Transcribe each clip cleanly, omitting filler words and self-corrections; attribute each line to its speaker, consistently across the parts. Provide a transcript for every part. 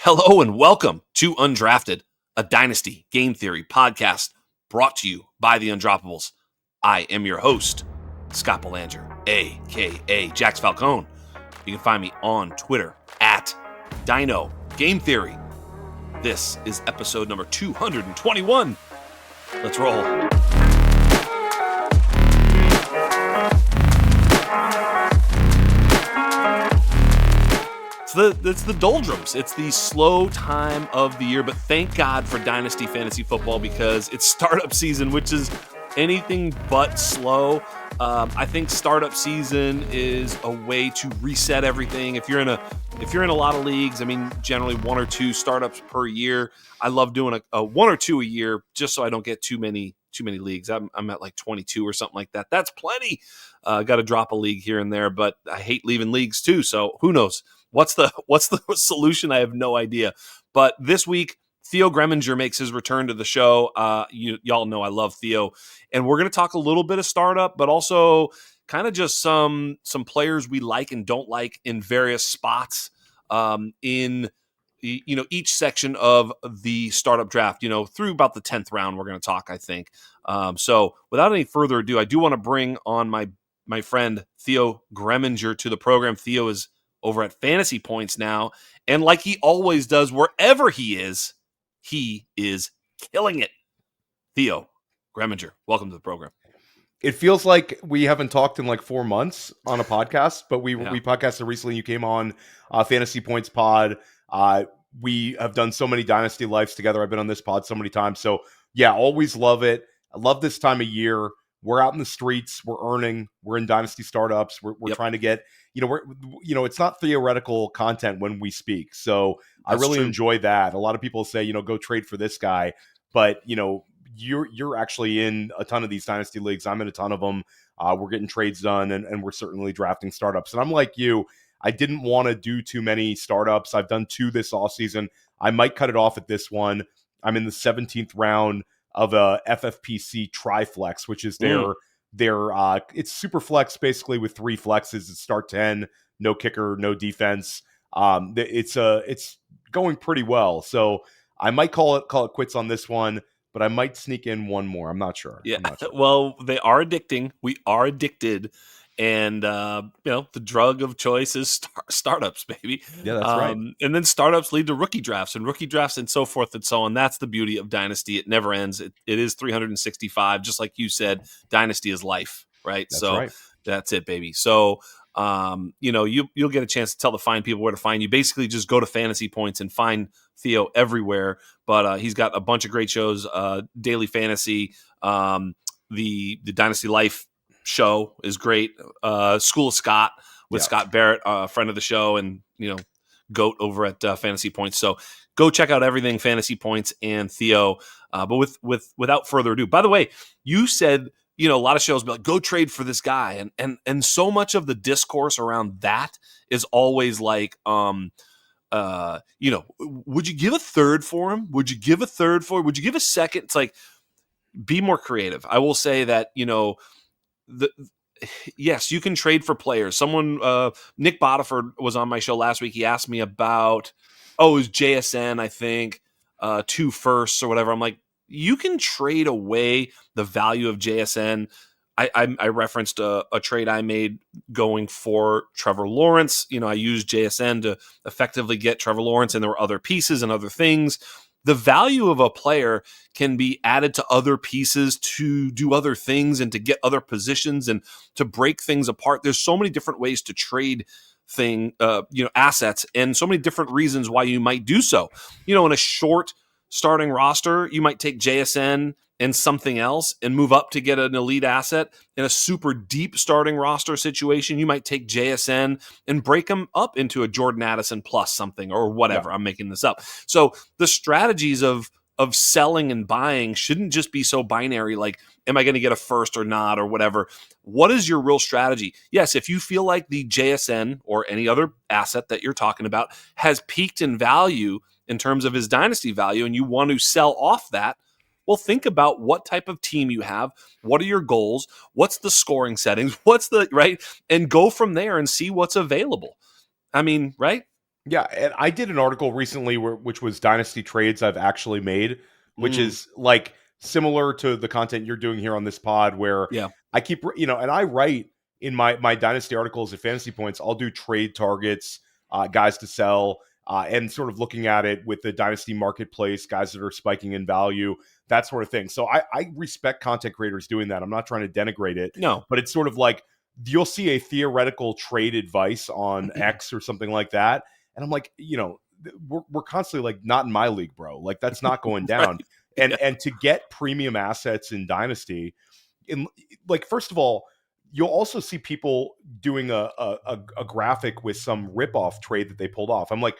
Speaker 1: Hello and welcome to Undrafted, a Dynasty game theory podcast brought to you by the Undroppables. I am your host, Scott Belanger, a.k.a. Jax Falcone. You can find me on Twitter at Dino Game Theory. This is episode number 221. Let's roll. It's the doldrums. It's the slow time of the year, but thank God for Dynasty Fantasy Football because it's startup season, which is anything but slow. I think startup season is a way to reset everything. If you're in a lot of leagues, I mean, generally one or two startups per year. I love doing a one or two a year just so I don't get too many leagues. I'm at like 22 or something like that. That's plenty. Got to drop a league here and there, but I hate leaving leagues too. So who knows? What's the solution? I have no idea. But this week, Theo Greimminger makes his return to the show. Y'all know I love Theo. And we're going to talk a little bit of startup, but also kind of just some players we like and don't like in various spots in each section of the startup draft, through about the 10th round, we're going to talk, I think. So without any further ado, I do want to bring on my friend Theo Greimminger to the program. Theo is over at Fantasy Points now, and like he always does, wherever he is killing it. Theo Greimminger, welcome to the program.
Speaker 2: It feels like we haven't talked in like 4 months on a podcast, but we podcasted recently. You came on Fantasy Points pod. We have done so many Dynasty Lives together. I've been on this pod so many times. So yeah, always love it. I love this time of year. We're out in the streets. We're earning. We're in Dynasty startups. We're trying to get, it's not theoretical content when we speak. So
Speaker 1: That's
Speaker 2: I really
Speaker 1: true.
Speaker 2: Enjoy that. A lot of people say, go trade for this guy, but you're actually in a ton of these Dynasty leagues. I'm in a ton of them. We're getting trades done and we're certainly drafting startups. And I'm like you, I didn't want to do too many startups. I've done 2 this offseason. I might cut it off at this one. I'm in the 17th round of a FFPC Triflex, which is their it's Superflex basically with 3 flexes. It's start 10, no kicker, no defense. It's going pretty well. So I might call it quits on this one, but I might sneak in one more. I'm not sure.
Speaker 1: Yeah. Well, they are addicting. We are addicted. And, the drug of choice is startups, baby.
Speaker 2: Yeah, that's right.
Speaker 1: And then startups lead to rookie drafts and so forth and so on. That's the beauty of Dynasty. It never ends. It is 365. Just like you said, Dynasty is life, right?
Speaker 2: That's
Speaker 1: so
Speaker 2: right.
Speaker 1: That's it, baby. So, you'll get a chance to tell the fine people where to find you. Basically, just go to Fantasy Points and find Theo everywhere. But he's got a bunch of great shows, Daily Fantasy, the Dynasty Life show is great. School of Scott with Scott Barrett, a friend of the show, and GOAT over at Fantasy Points. So go check out everything Fantasy Points and Theo. But without further ado, by the way, you said a lot of shows be like, go trade for this guy, and so much of the discourse around that is always like, would you give a third for him? Would you give a third for him? Would you give a second? It's like, be more creative. I will say that yes, you can trade for players. Someone, Nick Bodiford was on my show last week. He asked me about, it was JSN, I think, 2 firsts or whatever. I'm like, you can trade away the value of JSN. I referenced a trade I made going for Trevor Lawrence. I used JSN to effectively get Trevor Lawrence, and there were other pieces and other things. The value of a player can be added to other pieces to do other things and to get other positions and to break things apart. There's so many different ways to trade assets, and so many different reasons why you might do so. In a short starting roster, you might take JSN and something else and move up to get an elite asset. In a super deep starting roster situation, you might take JSN and break them up into a Jordan Addison plus something or whatever. Yeah. I'm making this up. So the strategies of selling and buying shouldn't just be so binary, like, am I going to get a first or not or whatever? What is your real strategy? Yes, if you feel like the JSN or any other asset that you're talking about has peaked in value in terms of his dynasty value and you want to sell off that, well, think about what type of team you have. What are your goals? What's the scoring settings? What's the right? And go from there and see what's available. I mean, right?
Speaker 2: Yeah, and I did an article recently which was Dynasty trades I've actually made, which
Speaker 1: Mm,
Speaker 2: is like similar to the content you're doing here on this pod, where
Speaker 1: yeah.
Speaker 2: I keep, and I write in my Dynasty articles at Fantasy Points, I'll do trade targets, guys to sell, and sort of looking at it with the Dynasty marketplace, guys that are spiking in value, that sort of thing. So I respect content creators doing that. I'm not trying to denigrate it,
Speaker 1: No.
Speaker 2: but it's sort of like you'll see a theoretical trade advice on X or something like that, and I'm like, we're constantly like, not in my league, bro. Like that's not going
Speaker 1: Right.
Speaker 2: down.
Speaker 1: Yeah.
Speaker 2: And to get premium assets in Dynasty, in like first of all, you'll also see people doing a graphic with some rip-off trade that they pulled off. I'm like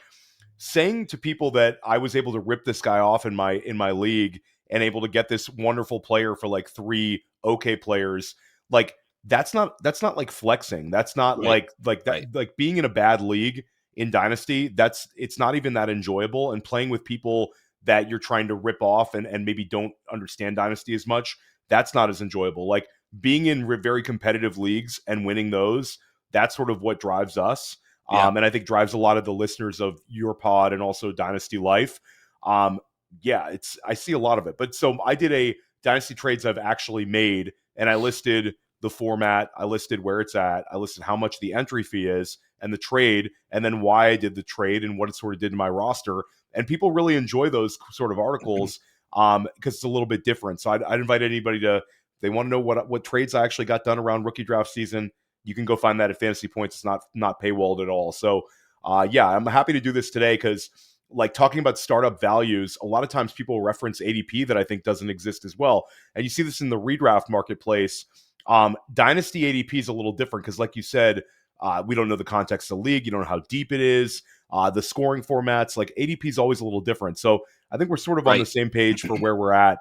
Speaker 2: saying to people that I was able to rip this guy off in my league and able to get this wonderful player for like three okay players. Like that's not like flexing. That's not
Speaker 1: Right.
Speaker 2: like that
Speaker 1: Right.
Speaker 2: like being in a bad league in Dynasty. It's not even that enjoyable. And playing with people that you're trying to rip off and maybe don't understand Dynasty as much, that's not as enjoyable. Like being in very competitive leagues and winning those, that's sort of what drives us.
Speaker 1: Yeah.
Speaker 2: And I think drives a lot of the listeners of your pod and also Dynasty Life. Um, yeah, I see a lot of it. But so I did a Dynasty trades I've actually made, and I listed the format, I listed where it's at, I listed how much the entry fee is and the trade, and then why I did the trade and what it sort of did to my roster. And people really enjoy those sort of articles because it's a little bit different. So I'd invite anybody to, if they want to know what trades I actually got done around rookie draft season, you can go find that at Fantasy Points. It's not paywalled at all. So yeah, I'm happy to do this today because like talking about startup values, a lot of times people reference ADP that I think doesn't exist as well. And you see this in the redraft marketplace. Dynasty ADP is a little different because like you said, we don't know the context of the league. You don't know how deep it is. The scoring formats, like ADP is always a little different. So I think we're sort of on the
Speaker 1: Right.
Speaker 2: same page for where we're at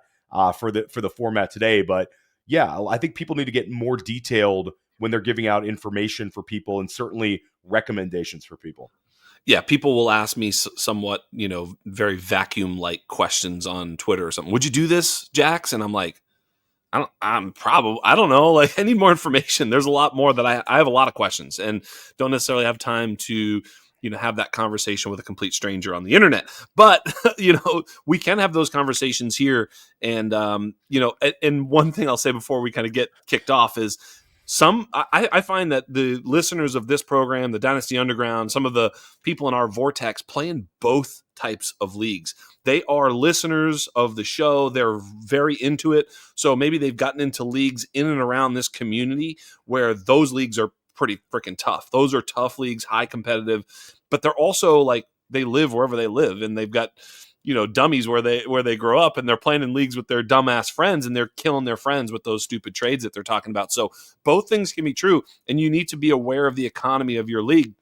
Speaker 2: for the format today. But yeah, I think people need to get more detailed when they're giving out information for people and certainly recommendations for people.
Speaker 1: Yeah, people will ask me somewhat, very vacuum like questions on Twitter or something. Would you do this, Jax? And I'm like, I don't know. Like, I need more information. There's a lot more that I have a lot of questions and don't necessarily have time to, have that conversation with a complete stranger on the internet. But, we can have those conversations here. And, and one thing I'll say before we kind of get kicked off is I find that the listeners of this program, the Dynasty Underground, some of the people in our vortex play in both types of leagues. They are listeners of the show. They're very into it. So maybe they've gotten into leagues in and around this community where those leagues are pretty freaking tough. Those are tough leagues, high competitive, but they're also like they live wherever they live and they've got dummies where they grow up and they're playing in leagues with their dumbass friends and they're killing their friends with those stupid trades that they're talking about. So both things can be true and you need to be aware of the economy of your league.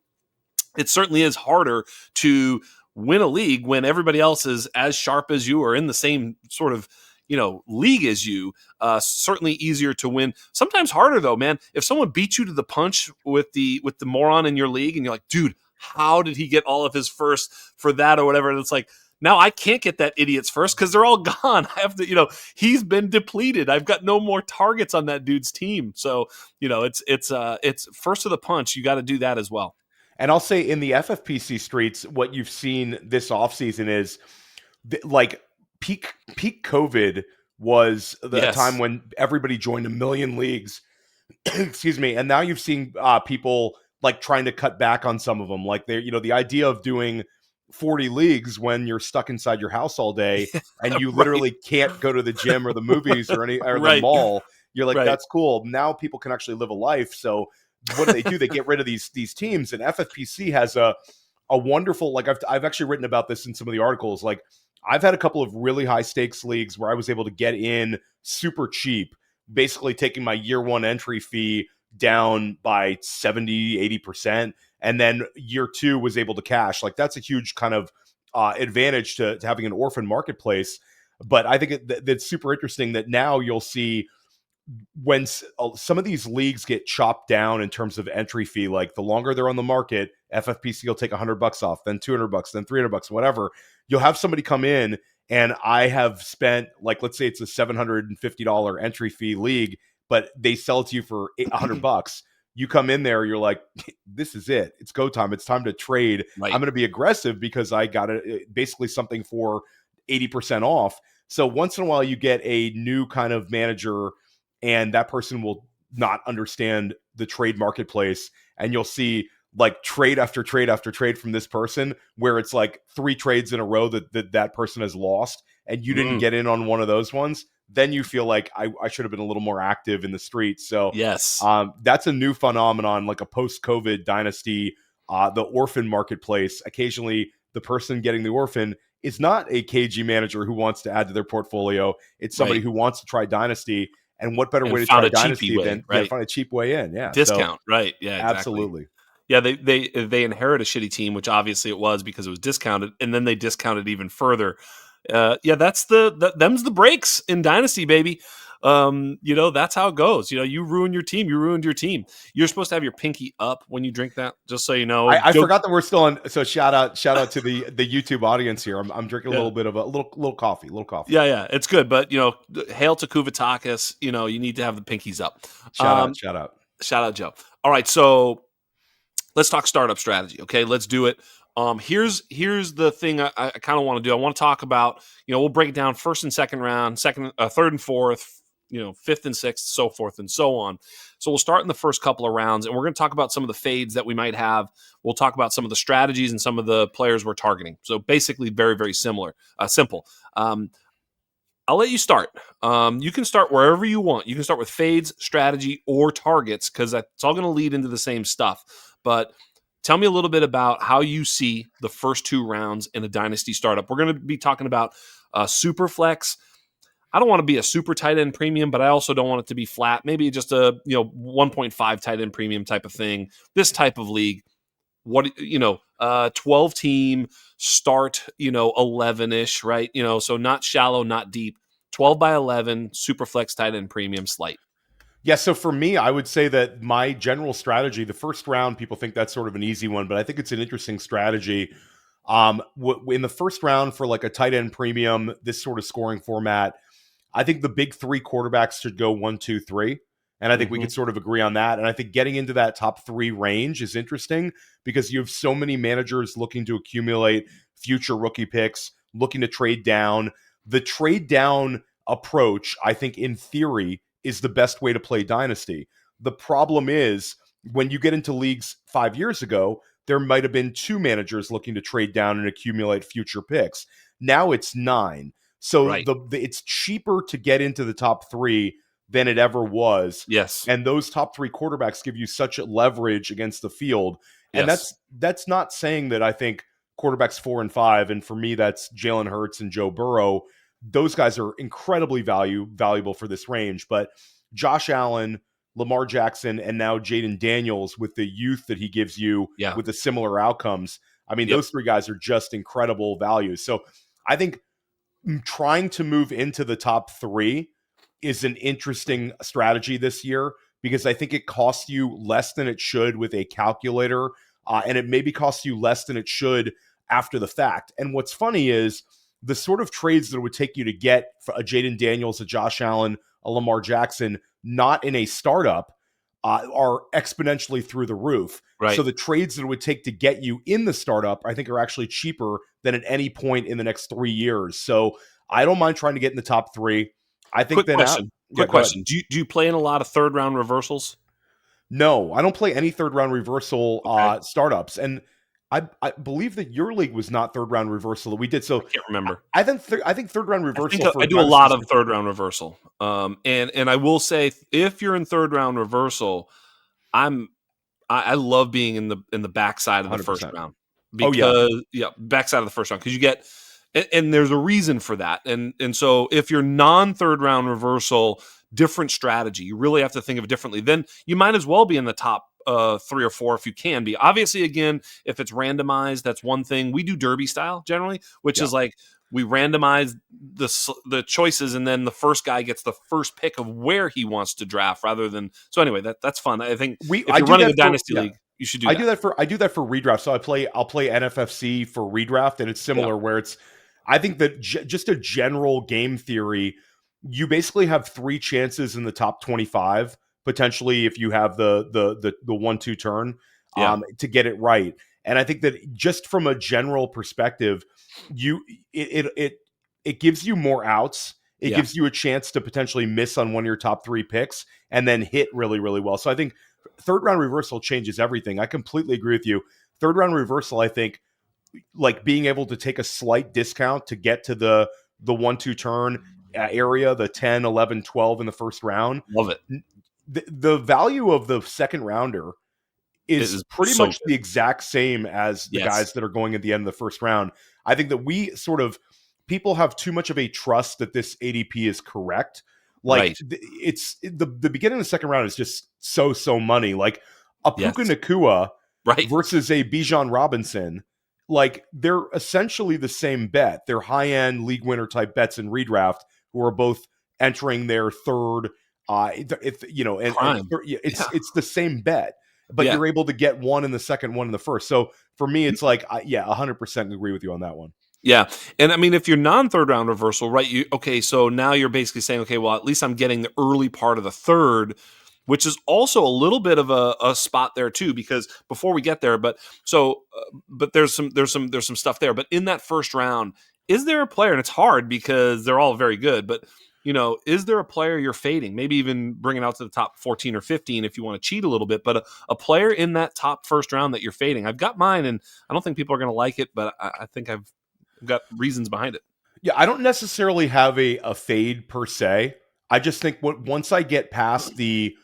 Speaker 1: It certainly is harder to win a league when everybody else is as sharp as you or in the same sort of league as you. Certainly easier to win. Sometimes harder though, man. If someone beats you to the punch with the moron in your league and you're like, dude, how did he get all of his first for that or whatever? And it's like, now I can't get that idiot's first because they're all gone. I have to, he's been depleted. I've got no more targets on that dude's team. So, it's first to the punch. You got to do that as well.
Speaker 2: And I'll say in the FFPC streets, what you've seen this offseason is like peak COVID was the time
Speaker 1: Yes.
Speaker 2: when everybody joined a million leagues. Excuse me. And now you've seen people like trying to cut back on some of them. Like they're, the idea of doing 40 leagues when you're stuck inside your house all day and you
Speaker 1: Right.
Speaker 2: literally can't go to the gym or the movies or the
Speaker 1: Right.
Speaker 2: mall. You're like,
Speaker 1: Right.
Speaker 2: that's cool. Now people can actually live a life. So what do? They get rid of these teams, and FFPC has a wonderful, like I've actually written about this in some of the articles. Like I've had a couple of really high stakes leagues where I was able to get in super cheap, basically taking my year one entry fee down by 70-80%, and then year two was able to cash. Like that's a huge kind of advantage to having an orphan marketplace. But I think that's super interesting that now you'll see when some of these leagues get chopped down in terms of entry fee, like the longer they're on the market, FFPC will take $100 off, then $200, then $300, whatever. You'll have somebody come in, and I have spent, like, let's say it's a $750 entry fee league, but they sell it to you for $100. you come in there, you're like, this is it. It's go time. It's time to trade.
Speaker 1: Right.
Speaker 2: I'm going to be aggressive because I got basically something for 80% off. So once in a while, you get a new kind of manager, and that person will not understand the trade marketplace. And you'll see like trade after trade after trade from this person, where it's like 3 trades in a row that person has lost, and you didn't get in on one of those ones. Then you feel like I should have been a little more active in the streets. So
Speaker 1: Yes.
Speaker 2: that's a new phenomenon, like a post-COVID dynasty, the orphan marketplace. Occasionally, the person getting the orphan is not a KG manager who wants to add to their portfolio. It's somebody who wants to try dynasty. And what better way to try dynasty than find a cheap way in? Yeah,
Speaker 1: discount, right? Yeah, exactly.
Speaker 2: Absolutely.
Speaker 1: Yeah, they inherit a shitty team, which obviously it was because it was discounted, and then they discounted even further. That's them's the breaks in Dynasty, baby. That's how it goes. You ruin your team. You ruined your team. You're supposed to have your pinky up when you drink that, just so you know.
Speaker 2: I forgot that we're still on. So shout out to the YouTube audience here. I'm drinking a little bit of a little coffee.
Speaker 1: Yeah, it's good. But hail to Kuvatakis. You need to have the pinkies up.
Speaker 2: Shout out,
Speaker 1: Joe. All right, so let's talk startup strategy. Okay, let's do it. Here's the thing I kind of want to do. I want to talk about, we'll break it down first and second round, third and fourth, fifth and sixth, so forth and so on. So we'll start in the first couple of rounds, and we're going to talk about some of the fades that we might have. We'll talk about some of the strategies and some of the players we're targeting. So basically very, very simple. I'll let you start. You can start wherever you want. You can start with fades, strategy, or targets, because it's all going to lead into the same stuff. But tell me a little bit about how you see the first 2 rounds in a dynasty startup. We're going to be talking about Superflex. I don't want to be a super tight end premium, but I also don't want it to be flat. Maybe just a 1.5 tight end premium type of thing. This type of league. 12 team start, 11-ish, right? So not shallow, not deep. 12 by 11, Superflex tight end premium slate.
Speaker 2: Yeah, so for me, I would say that my general strategy, the first round, people think that's sort of an easy one, but I think it's an interesting strategy. In the first round for like a tight end premium, this sort of scoring format, I think the big 3 quarterbacks should go 1, 2, 3. And I think we could sort of agree on that. And I think getting into that top 3 range is interesting because you have so many managers looking to accumulate future rookie picks, looking to trade down. The trade down approach, I think in theory, is the best way to play Dynasty. The problem is when you get into leagues 5 years ago, there might have been 2 managers looking to trade down and accumulate future picks. Now it's 9. So it's cheaper to get into the top 3 than it ever was.
Speaker 1: Yes.
Speaker 2: And those top 3 quarterbacks give you such leverage against the field. And that's not saying that I think quarterbacks 4 and 5, and for me, that's Jalen Hurts and Joe Burrow. Those guys are incredibly valuable for this range. But Josh Allen, Lamar Jackson, and now Jaden Daniels with the youth that he gives you with the similar outcomes. I mean, those 3 guys are just incredible values. So I think trying to move into the top 3 is an interesting strategy this year because I think it costs you less than it should with a calculator, and it maybe costs you less than it should after the fact. And what's funny is the sort of trades that it would take you to get a Jaden Daniels, a Josh Allen, a Lamar Jackson, not in a startup, are exponentially through the roof.
Speaker 1: Right.
Speaker 2: So the trades that it would take to get you in the startup, I think, are actually cheaper than at any point in the next 3 years. So I don't mind trying to get in the top 3. I think
Speaker 1: Quick question. Do you play in a lot of third round reversals?
Speaker 2: No, I don't play any third round reversal startups. And I believe that your league was not third round reversal that we did. So
Speaker 1: I can't remember.
Speaker 2: I think third round reversal.
Speaker 1: I do a lot of third round reversal. And I will say, if you're in third round reversal, I love being in the backside of the 100%. First round because backside of the first round because you get. And there's a reason for that. And so if you're non-third round reversal, different strategy. You really have to think of it differently. Then you might as well be in the top 3 or 4 if you can be. Obviously, again, if it's randomized, that's one thing. We do derby style generally, which is like we randomize the choices, and then the first guy gets the first pick of where he wants to draft rather than. So anyway, that's fun. I think if you're running a dynasty league, you should do that.
Speaker 2: I do that for redraft. So I'll play NFFC for redraft, and it's similar where it's. I think that just a general game theory, you basically have 3 chances in the top 25 potentially if you have the 1-2 turn
Speaker 1: Yeah.
Speaker 2: to get it right. And I think that just from a general perspective, it gives you more outs. It
Speaker 1: Yeah.
Speaker 2: gives you a chance to potentially miss on one of your top 3 picks and then hit really, really well. So I think third round reversal changes everything. I completely agree with you. Third round reversal, I think, like being able to take a slight discount to get to the 1-2 turn area, the 10, 11, 12 in the first round.
Speaker 1: Love it.
Speaker 2: The value of the second rounder
Speaker 1: It
Speaker 2: is
Speaker 1: is
Speaker 2: pretty
Speaker 1: so
Speaker 2: much
Speaker 1: good.
Speaker 2: the exact same as the
Speaker 1: Yes.
Speaker 2: guys that are going at the end of the first round. I think that people have too much of a trust that this ADP is correct. Like
Speaker 1: Right.
Speaker 2: it's the beginning of the second round is just so money. Like a
Speaker 1: Yes.
Speaker 2: Puka Nacua
Speaker 1: Right.
Speaker 2: versus a Bijan Robinson, like they're essentially the same bet. They're high end league winner type bets in redraft who are both entering their third.
Speaker 1: Prime.
Speaker 2: It's
Speaker 1: Yeah.
Speaker 2: it's the same bet, but
Speaker 1: Yeah.
Speaker 2: you're able to get one in the second, one in the first. So for me, it's like, 100% agree with you on that one.
Speaker 1: Yeah. And I mean, if you're non-third round reversal, right? So now you're basically saying, okay, well, at least I'm getting the early part of the third, which is also a little bit of a spot there too, because before we get there, but there's some stuff there. But in that first round, is there a player, and it's hard because they're all very good, but is there a player you're fading? Maybe even bring it out to the top 14 or 15 if you want to cheat a little bit, but a player in that top first round that you're fading. I've got mine, and I don't think people are going to like it, but I think I've got reasons behind it.
Speaker 2: Yeah, I don't necessarily have a fade per se. I just think once I get past the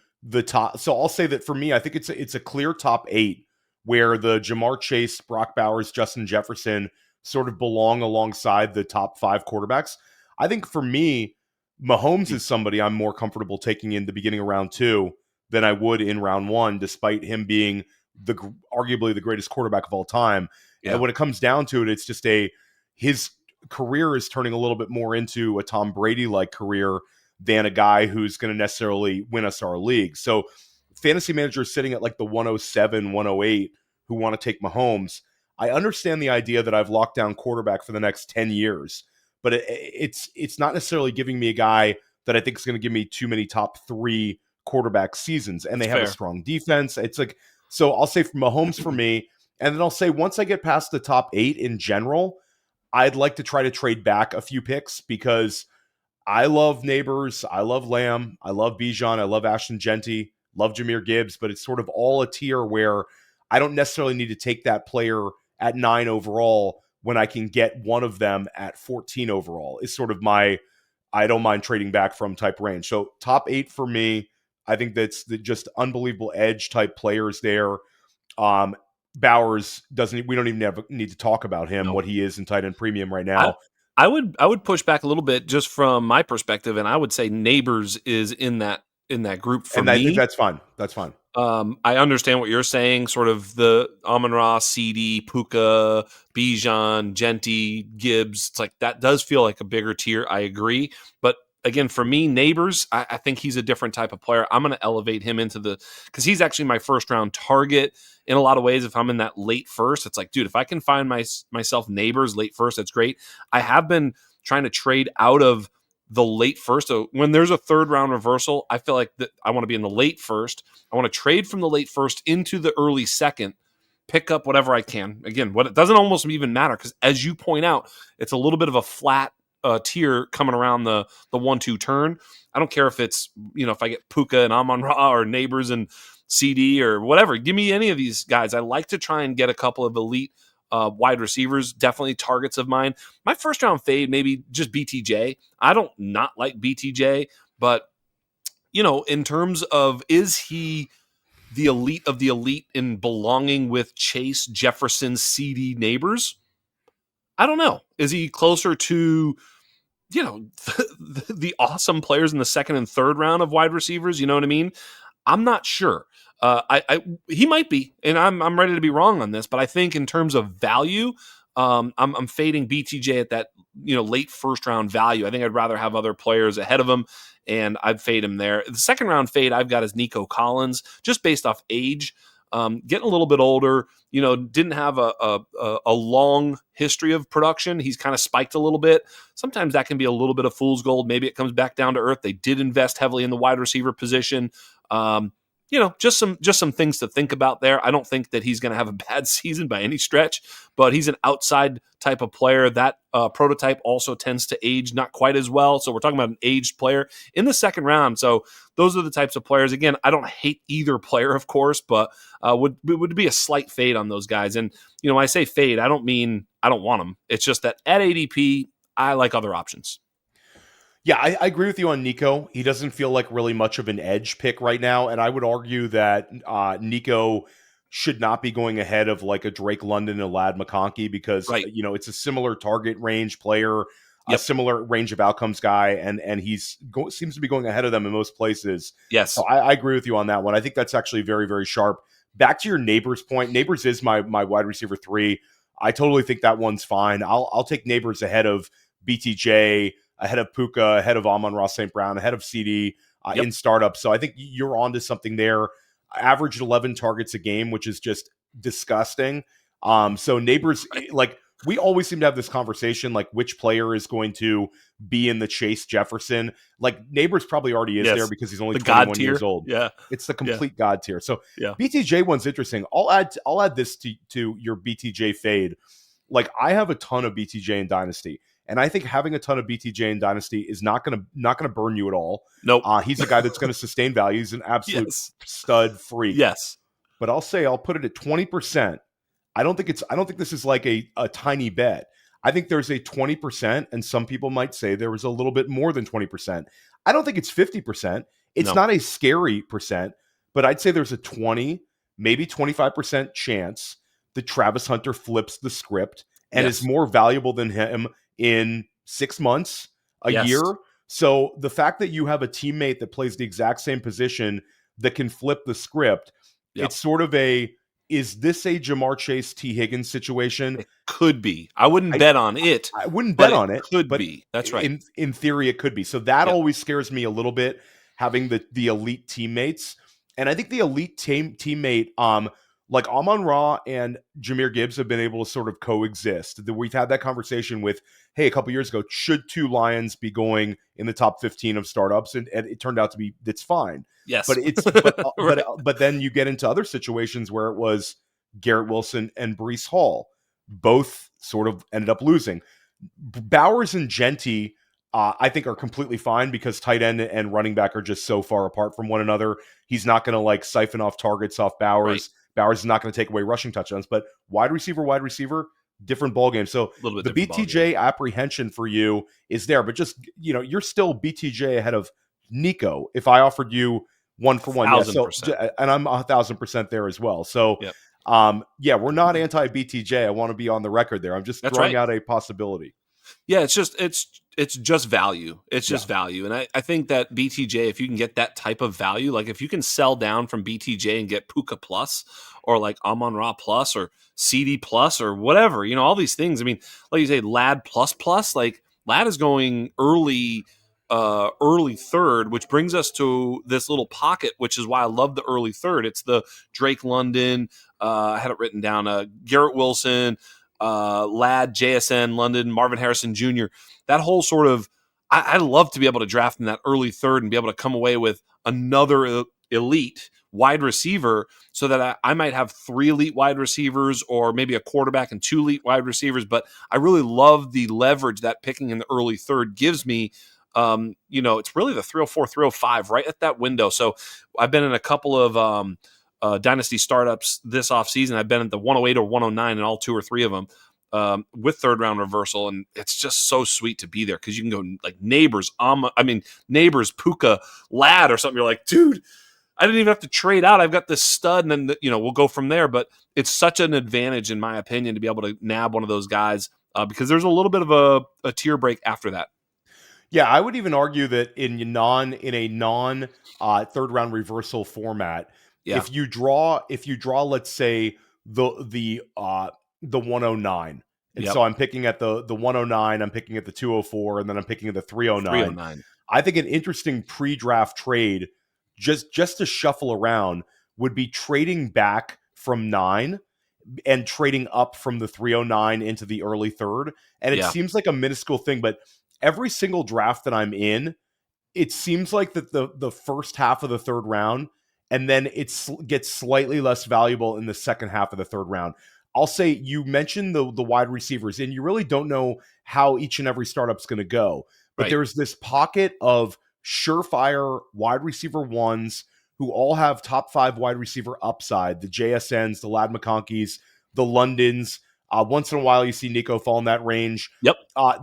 Speaker 2: top, so I'll say that for me, I think it's a clear top 8 where the Jamar Chase, Brock Bowers, Justin Jefferson sort of belong alongside the top 5 quarterbacks. I think for me, Mahomes is somebody I'm more comfortable taking in the beginning of round 2 than I would in round 1, despite him being arguably the greatest quarterback of all time.
Speaker 1: Yeah.
Speaker 2: And when it comes down to it, it's just his career is turning a little bit more into a Tom Brady like career than a guy who's going to necessarily win us our league. So fantasy managers sitting at like the 107, 108 who want to take Mahomes. I understand the idea that I've locked down quarterback for the next 10 years, but it's not necessarily giving me a guy that I think is going to give me too many top 3 quarterback seasons. And they
Speaker 1: That's
Speaker 2: have a
Speaker 1: fair.
Speaker 2: strong defense. It's like, so I'll say for Mahomes for me, and then I'll say once I get past the top 8 in general, I'd like to try to trade back a few picks because I love Nabers, I love Lamb, I love Bijan, I love Ashton Genty, love Jahmyr Gibbs, but it's sort of all a tier where I don't necessarily need to take that player at 9 overall when I can get one of them at 14 overall. Is sort of my I don't mind trading back from type range. So top 8 for me, I think that's just unbelievable edge type players there. Bowers doesn't. We don't even need to talk about him.
Speaker 1: No.
Speaker 2: What he is in tight end premium right
Speaker 1: I
Speaker 2: now.
Speaker 1: I would push back a little bit just from my perspective, and I would say Nabers is in that group for
Speaker 2: And I think
Speaker 1: me.
Speaker 2: that's fine. That's fine.
Speaker 1: I understand what you're saying, sort of the Amon-Ra, CD, Puka, Bijan, Genty, Gibbs. It's like that does feel like a bigger tier. I agree. But again, for me, Nabers, I think he's a different type of player. I'm going to elevate him because he's actually my first round target in a lot of ways. If I'm in that late first, it's like, dude, if I can find myself Nabers late first, that's great. I have been trying to trade out of the late first. So when there's a third round reversal, I feel like that I want to be in the late first. I want to trade from the late first into the early second, pick up whatever I can. Again, what it doesn't almost even matter because, as you point out, it's a little bit of a flat tier coming around the 1-2 turn. I don't care if it's if I get Puka and Amon-Ra or Nabers and CD or whatever. Give me any of these guys. I like to try and get a couple of elite wide receivers, definitely targets of mine. My first round fade, maybe just BTJ. I don't not like BTJ, but in terms of, is he the elite of the elite in belonging with Chase, Jefferson, CD, Nabers? I don't know. Is he closer to the awesome players in the second and third round of wide receivers? You know what I mean? I'm not sure. He might be, and I'm ready to be wrong on this, but I think in terms of value, I'm fading BTJ at that late first round value. I think I'd rather have other players ahead of him, and I'd fade him there. The second round fade I've got is Nico Collins, just based off age. Getting a little bit older, didn't have a long history of production. He's kind of spiked a little bit. Sometimes that can be a little bit of fool's gold. Maybe it comes back down to earth. They did invest heavily in the wide receiver position. Just some things to think about there. I don't think that he's going to have a bad season by any stretch, but he's an outside type of player. That prototype also tends to age not quite as well. So we're talking about an aged player in the second round. So those are the types of players. Again, I don't hate either player, of course, but would be a slight fade on those guys. And when I say fade, I don't mean I don't want them. It's just that at ADP, I like other options.
Speaker 2: Yeah, I agree with you on Nico. He doesn't feel like really much of an edge pick right now, and I would argue that Nico should not be going ahead of like a Drake London and Lad McConkey because
Speaker 1: Right.
Speaker 2: It's a similar target range player, a
Speaker 1: Yep.
Speaker 2: similar range of outcomes guy, and he's seems to be going ahead of them in most places.
Speaker 1: Yes.
Speaker 2: So I agree with you on that one. I think that's actually very, very sharp. Back to your Nabers point. Nabers is my wide receiver 3. I totally think that one's fine. I'll take Nabers ahead of BTJ, ahead of Puka, ahead of Amon-Ra St. Brown, ahead of CD in startups. So I think you're onto something there. Averaged 11 targets a game, which is just disgusting. So Nabers, like, we always seem to have this conversation, like which player is going to be in the Chase Jefferson. Like Nabers probably already is there because he's only 21 years old.
Speaker 1: Yeah.
Speaker 2: It's the complete God tier. So
Speaker 1: yeah.
Speaker 2: BTJ one's interesting. I'll add this to your BTJ fade. Like I have a ton of BTJ in Dynasty. And I think having a ton of BTJ in Dynasty is not gonna burn you at all.
Speaker 1: Nope.
Speaker 2: He's a guy that's going to sustain value. He's an absolute stud freak.
Speaker 1: Yes.
Speaker 2: But I'll put it at 20%. I don't think this is like a tiny bet. I think there's a 20%, and some people might say there was a little bit more than 20%. I don't think it's 50%. It's not a scary percent, but I'd say there's a 20, maybe 25% chance that Travis Hunter flips the script and is more valuable than him in 6 months, a year. So the fact that you have a teammate that plays the exact same position that can flip the script, it's sort of is this a Jamar Chase, T. Higgins situation?
Speaker 1: It could be. I wouldn't bet on it.
Speaker 2: I wouldn't bet on it.
Speaker 1: Could be. That's right.
Speaker 2: In theory, it could be. So that always scares me a little bit, having the elite teammates. And I think the elite teammate, like Amon-Ra and Jahmyr Gibbs have been able to sort of coexist. We've had that conversation with, hey, a couple years ago, should 2 Lions be going in the top 15 of startups? And it turned out to be, it's fine.
Speaker 1: Yes.
Speaker 2: But but then you get into other situations where it was Garrett Wilson and Breece Hall. Both sort of ended up losing. Bowers and Genty, I think, are completely fine because tight end and running back are just so far apart from one another. He's not going to like siphon off targets off Bowers. Right. Bowers is not going to take away rushing touchdowns, but wide receiver, different ballgame. So the BTJ apprehension for you is there, but just, you're still BTJ ahead of Nico. If I offered you 1-for-1, and I'm 1,000% there as well. So, we're not anti BTJ. I want to be on the record there. I'm just throwing out a possibility.
Speaker 1: Yeah, it's just value. It's just value. And I think that BTJ, if you can get that type of value, like if you can sell down from BTJ and get Puka plus or like Amon-Ra plus or CD plus or whatever, all these things. I mean, like you say, Lad plus, like Lad is going early third, which brings us to this little pocket, which is why I love the early third. It's the Drake London. I had it written down. Garrett Wilson, Lad, JSN, London, Marvin Harrison Jr. That whole sort of, I love to be able to draft in that early third and be able to come away with another elite wide receiver so that I might have 3 elite wide receivers or maybe a quarterback and 2 elite wide receivers. But I really love the leverage that picking in the early third gives me. It's really the 304, 305 right at that window. So I've been in a couple of Dynasty startups this offseason. I've been at the 108 or 109 in all 2 or 3 of them with third round reversal. And it's just so sweet to be there because you can go like Nabers, Puka, Lad or something. You're like, dude, I didn't even have to trade out. I've got this stud and then, we'll go from there. But it's such an advantage, in my opinion, to be able to nab one of those guys because there's a little bit of a tier break after that.
Speaker 2: Yeah, I would even argue that in a non third round reversal format, if you draw, let's say the 109, and so I'm picking at the 109, I'm picking at the 204, and then I'm picking at the 309. I think an interesting pre-draft trade, just to shuffle around, would be trading back from 9 and trading up from the 309 into the early third. And it seems like a minuscule thing, but every single draft that I'm in, it seems like that the first half of the third round and then it gets slightly less valuable in the second half of the third round. I'll say you mentioned the wide receivers, and you really don't know how each and every startup's going to go. But
Speaker 1: Right.
Speaker 2: there's this pocket of surefire wide receiver ones who all have top 5 wide receiver upside, the JSNs, the Lad McConkeys, the Londons. Once in a while, you see Nico fall in that range.
Speaker 1: Yep.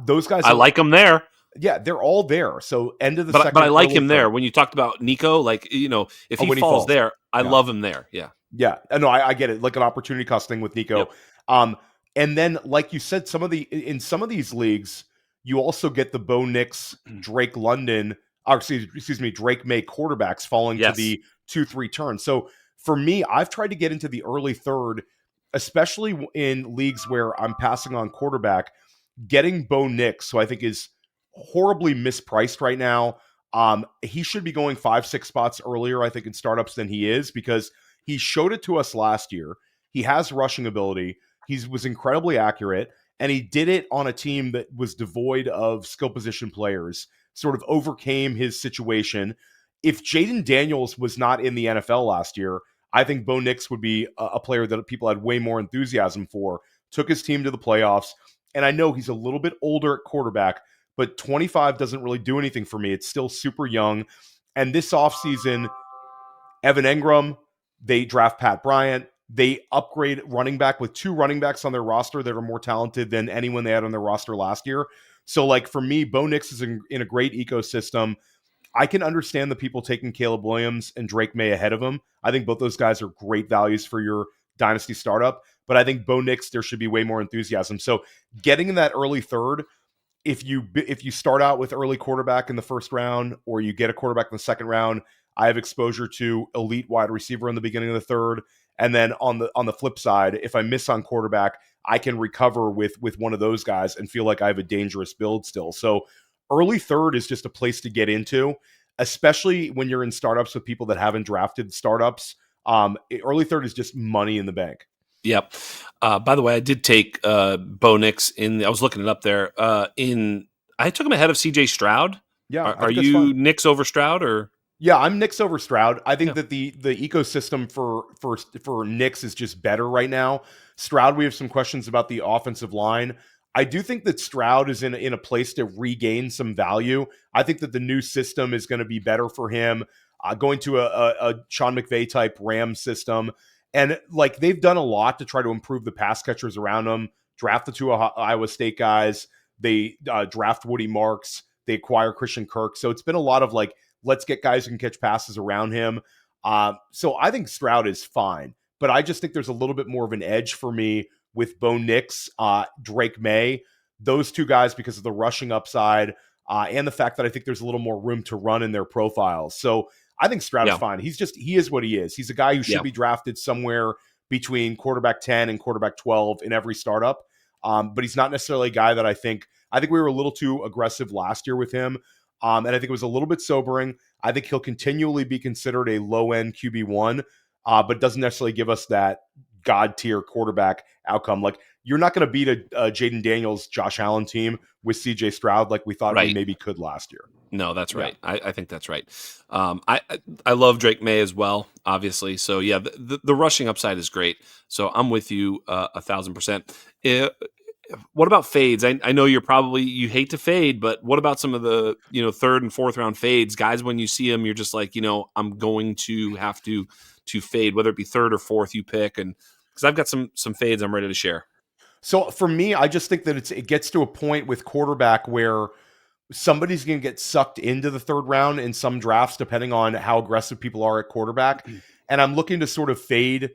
Speaker 2: Those guys
Speaker 1: I like him there.
Speaker 2: Yeah, they're all there. So end of the
Speaker 1: But
Speaker 2: second,
Speaker 1: I like
Speaker 2: early
Speaker 1: him there.
Speaker 2: third.
Speaker 1: When you talked about Nico, like, if he
Speaker 2: When he
Speaker 1: falls
Speaker 2: falls.
Speaker 1: there, I
Speaker 2: Yeah.
Speaker 1: love him there. Yeah.
Speaker 2: Yeah. No, I get it. Like an opportunity cost thing with Nico.
Speaker 1: Yep.
Speaker 2: And then, like you said, in some of these leagues, you also get the Bo Nix, Drake London, or excuse me, Drake May quarterbacks falling to the 2-3 turn. So for me, I've tried to get into the early third, especially in leagues where I'm passing on quarterback. Getting Bo Nix, who I think is horribly mispriced right now. He should be going 5-6 spots earlier, I think, in startups than he is, because he showed it to us last year. He has rushing ability. He was incredibly accurate, and he did it on a team that was devoid of skill position players, sort of overcame his situation. If Jaden Daniels was not in the NFL last year, I think Bo Nix would be a player that people had way more enthusiasm for, took his team to the playoffs. And I know he's a little bit older at quarterback, but 25 doesn't really do anything for me. It's still super young. And this offseason, Evan Engram, they draft Pat Bryant. They upgrade running back with 2 running backs on their roster that are more talented than anyone they had on their roster last year. So, like, for me, Bo Nix is in a great ecosystem. I can understand the people taking Caleb Williams and Drake May ahead of him. I think both those guys are great values for your dynasty startup. But I think Bo Nix, there should be way more enthusiasm. So getting in that early third, if you start out with early quarterback in the first round, or you get a quarterback in the second round, I have exposure to elite wide receiver in the beginning of the third. And then on the flip side, if I miss on quarterback, I can recover with one of those guys and feel like I have a dangerous build still. So early third is just a place to get into, especially when you're in startups with people that haven't drafted startups. Early third is just money in the bank.
Speaker 1: Yep. By the way, I did take Bo Nix I was looking it up there. I took him ahead of CJ Stroud.
Speaker 2: Yeah.
Speaker 1: Are you Nix over Stroud or?
Speaker 2: Yeah, I'm Nix over Stroud. I think that the ecosystem for Nix is just better right now. Stroud, we have some questions about the offensive line. I do think that Stroud is in a place to regain some value. I think that the new system is going to be better for him. Going to a Sean McVay type Ram system. And like, they've done a lot to try to improve the pass catchers around them. Draft the 2 Iowa State guys. They draft Woody Marks. They acquire Christian Kirk. So it's been a lot of like, let's get guys who can catch passes around him. So I think Stroud is fine. But I just think there's a little bit more of an edge for me with Bo Nix, Drake May. Those 2 guys, because of the rushing upside and the fact that I think there's a little more room to run in their profiles. So I think Stroud is fine. He is what he is. He's a guy who should be drafted somewhere between quarterback 10 and quarterback 12 in every startup. But he's not necessarily a guy that I think we were a little too aggressive last year with him. And I think it was a little bit sobering. I think he'll continually be considered a low-end QB1, but doesn't necessarily give us that God-tier quarterback outcome. Like, you're not going to beat a Jaden Daniels, Josh Allen team with CJ Stroud like we thought we maybe could last year.
Speaker 1: No, that's right. I think that's right. I love Drake May as well, obviously. So yeah, the rushing upside is great. So I'm with you 1,000%. What about fades? I know you hate to fade, but what about some of the third and fourth round fades? Guys, when you see them, you're just like, I'm going to have to fade, whether it be third or fourth you pick, and because I've got some fades I'm ready to share.
Speaker 2: So for me, I just think that it gets to a point with quarterback where somebody's going to get sucked into the third round in some drafts, depending on how aggressive people are at quarterback. And I'm looking to sort of fade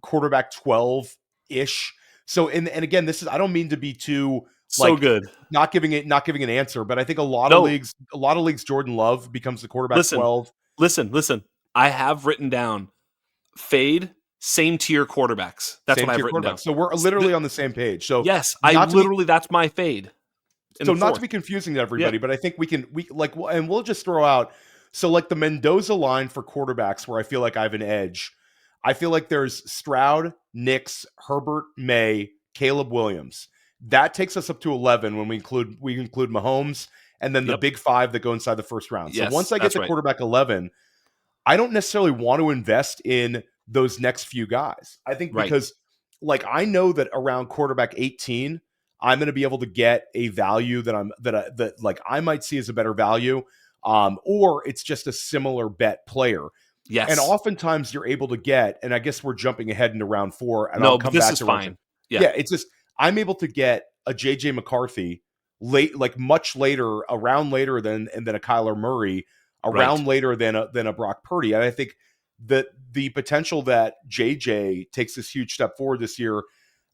Speaker 2: quarterback 12-ish. So, and again, I don't mean to be too
Speaker 1: so good,
Speaker 2: not giving an answer, but I think a lot of leagues, Jordan Love becomes the quarterback 12.
Speaker 1: Listen. I have written down fade, same tier quarterbacks. That's what I've written down.
Speaker 2: So we're literally on the same page. So
Speaker 1: yes, that's my fade.
Speaker 2: So not to be confusing to everybody, but I think and we'll just throw out, so like the Mendoza line for quarterbacks where I feel like I have an edge. I feel like there's Stroud, Nix, Herbert, May, Caleb Williams. That takes us up to 11 when we include Mahomes and then the big 5 that go inside the first round. So once I get to quarterback 11, I don't necessarily want to invest in those next few guys. I think
Speaker 1: Right.
Speaker 2: because like I know that around quarterback 18, I'm going to be able to get a value that like I might see as a better value, or it's just a similar bet player. And
Speaker 1: Yes.
Speaker 2: oftentimes you're able to get, and I guess we're jumping ahead into round 4, and I'll
Speaker 1: No, but
Speaker 2: come
Speaker 1: this
Speaker 2: back
Speaker 1: is
Speaker 2: to round 2.
Speaker 1: fine. Yeah.
Speaker 2: Yeah, it's just I'm able to get a JJ McCarthy late, like much later, a round later than a Kyler Murray, a
Speaker 1: Right.
Speaker 2: round later than a Brock Purdy. And I think that the potential that JJ takes this huge step forward this year,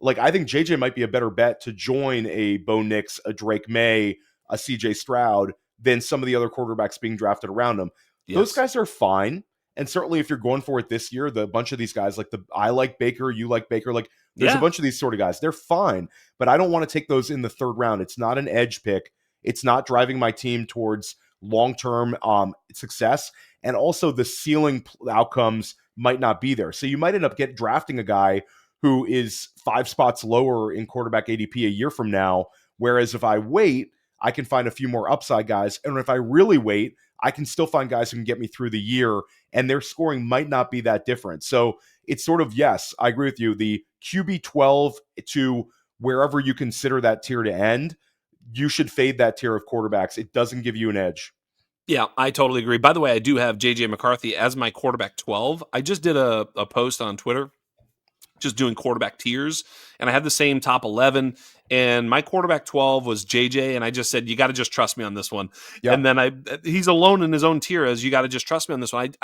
Speaker 2: like I think JJ might be a better bet to join a Bo Nix, a Drake May, a CJ Stroud than some of the other quarterbacks being drafted around him. Those
Speaker 1: Yes.
Speaker 2: guys are fine. And certainly if you're going for it this year, the bunch of these guys, like I like Baker, you like Baker, like there's a
Speaker 1: Yeah.
Speaker 2: bunch of these sort of guys. They're fine, but I don't want to take those in the third round. It's not an edge pick. It's not driving my team towards long-term success. And also the ceiling outcomes might not be there. So you might end up drafting a guy who is 5 spots lower in quarterback ADP a year from now. Whereas if I wait, I can find a few more upside guys. And if I really wait, I can still find guys who can get me through the year, and their scoring might not be that different. So it's sort of, yes, I agree with you. The QB 12 to wherever you consider that tier to end, you should fade that tier of quarterbacks. It doesn't give you an edge.
Speaker 1: Yeah, I totally agree. By the way, I do have JJ McCarthy as my quarterback 12. I just did a post on Twitter just doing quarterback tiers, and I had the same top 11, and my quarterback 12 was JJ, and I just said, you got to just trust me on this one.
Speaker 2: Yep.
Speaker 1: And then he's alone in his own tier as you got to just trust me on this one.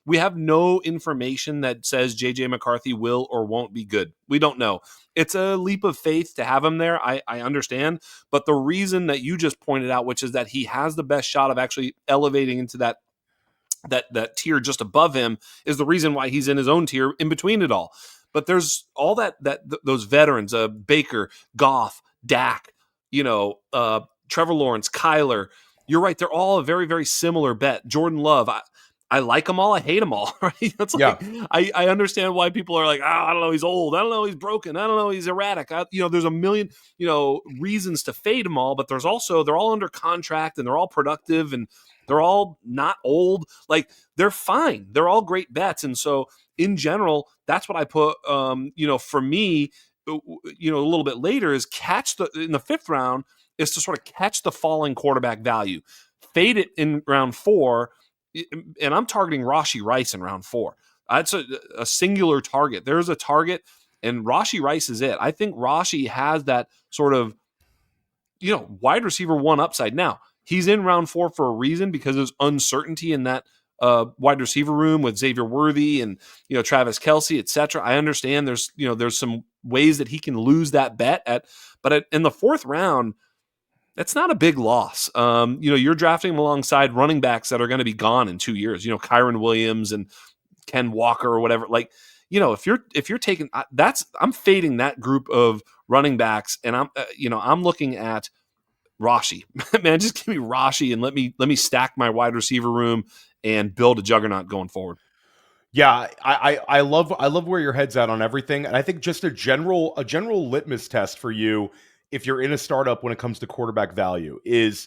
Speaker 1: We have no information that says JJ McCarthy will or won't be good. We don't know. It's a leap of faith to have him there. I understand, but the reason that you just pointed out, which is that he has the best shot of actually elevating into that tier just above him, is the reason why he's in his own tier in between it all. But there's all those veterans, Baker, Goff, Dak, Trevor Lawrence, Kyler. You're right. They're all a very, very similar bet. Jordan Love. I like them all. I hate them all. Right? It's
Speaker 2: Yeah.
Speaker 1: like I understand why people are like, I don't know, he's old. I don't know, he's broken. I don't know, he's erratic. There's a million, reasons to fade them all. But there's also they're all under contract and they're all productive and they're all not old. Like they're fine. They're all great bets. And so in general, that's what I put. For me, a little bit later is in the 5th round is to sort of catch the falling quarterback value, fade it in round 4, and I'm targeting Rashee Rice in round 4. That's a singular target. There's a target, and Rashee Rice is it. I think Rashee has that sort of wide receiver 1 upside. Now he's in round 4 for a reason because there's uncertainty in that wide receiver room with Xavier Worthy and Travis Kelce, etc. I understand there's some ways that he can lose that bet but in the 4th round, that's not a big loss. You're drafting him alongside running backs that are going to be gone in 2 years. Kyron Williams and Ken Walker or whatever. Like, if you're taking I'm fading that group of running backs, and I'm looking at Rashee. Man, just give me Rashee and let me stack my wide receiver room and build a juggernaut going forward.
Speaker 2: Yeah, I love where your head's at on everything. And I think just a general litmus test for you if you're in a startup when it comes to quarterback value is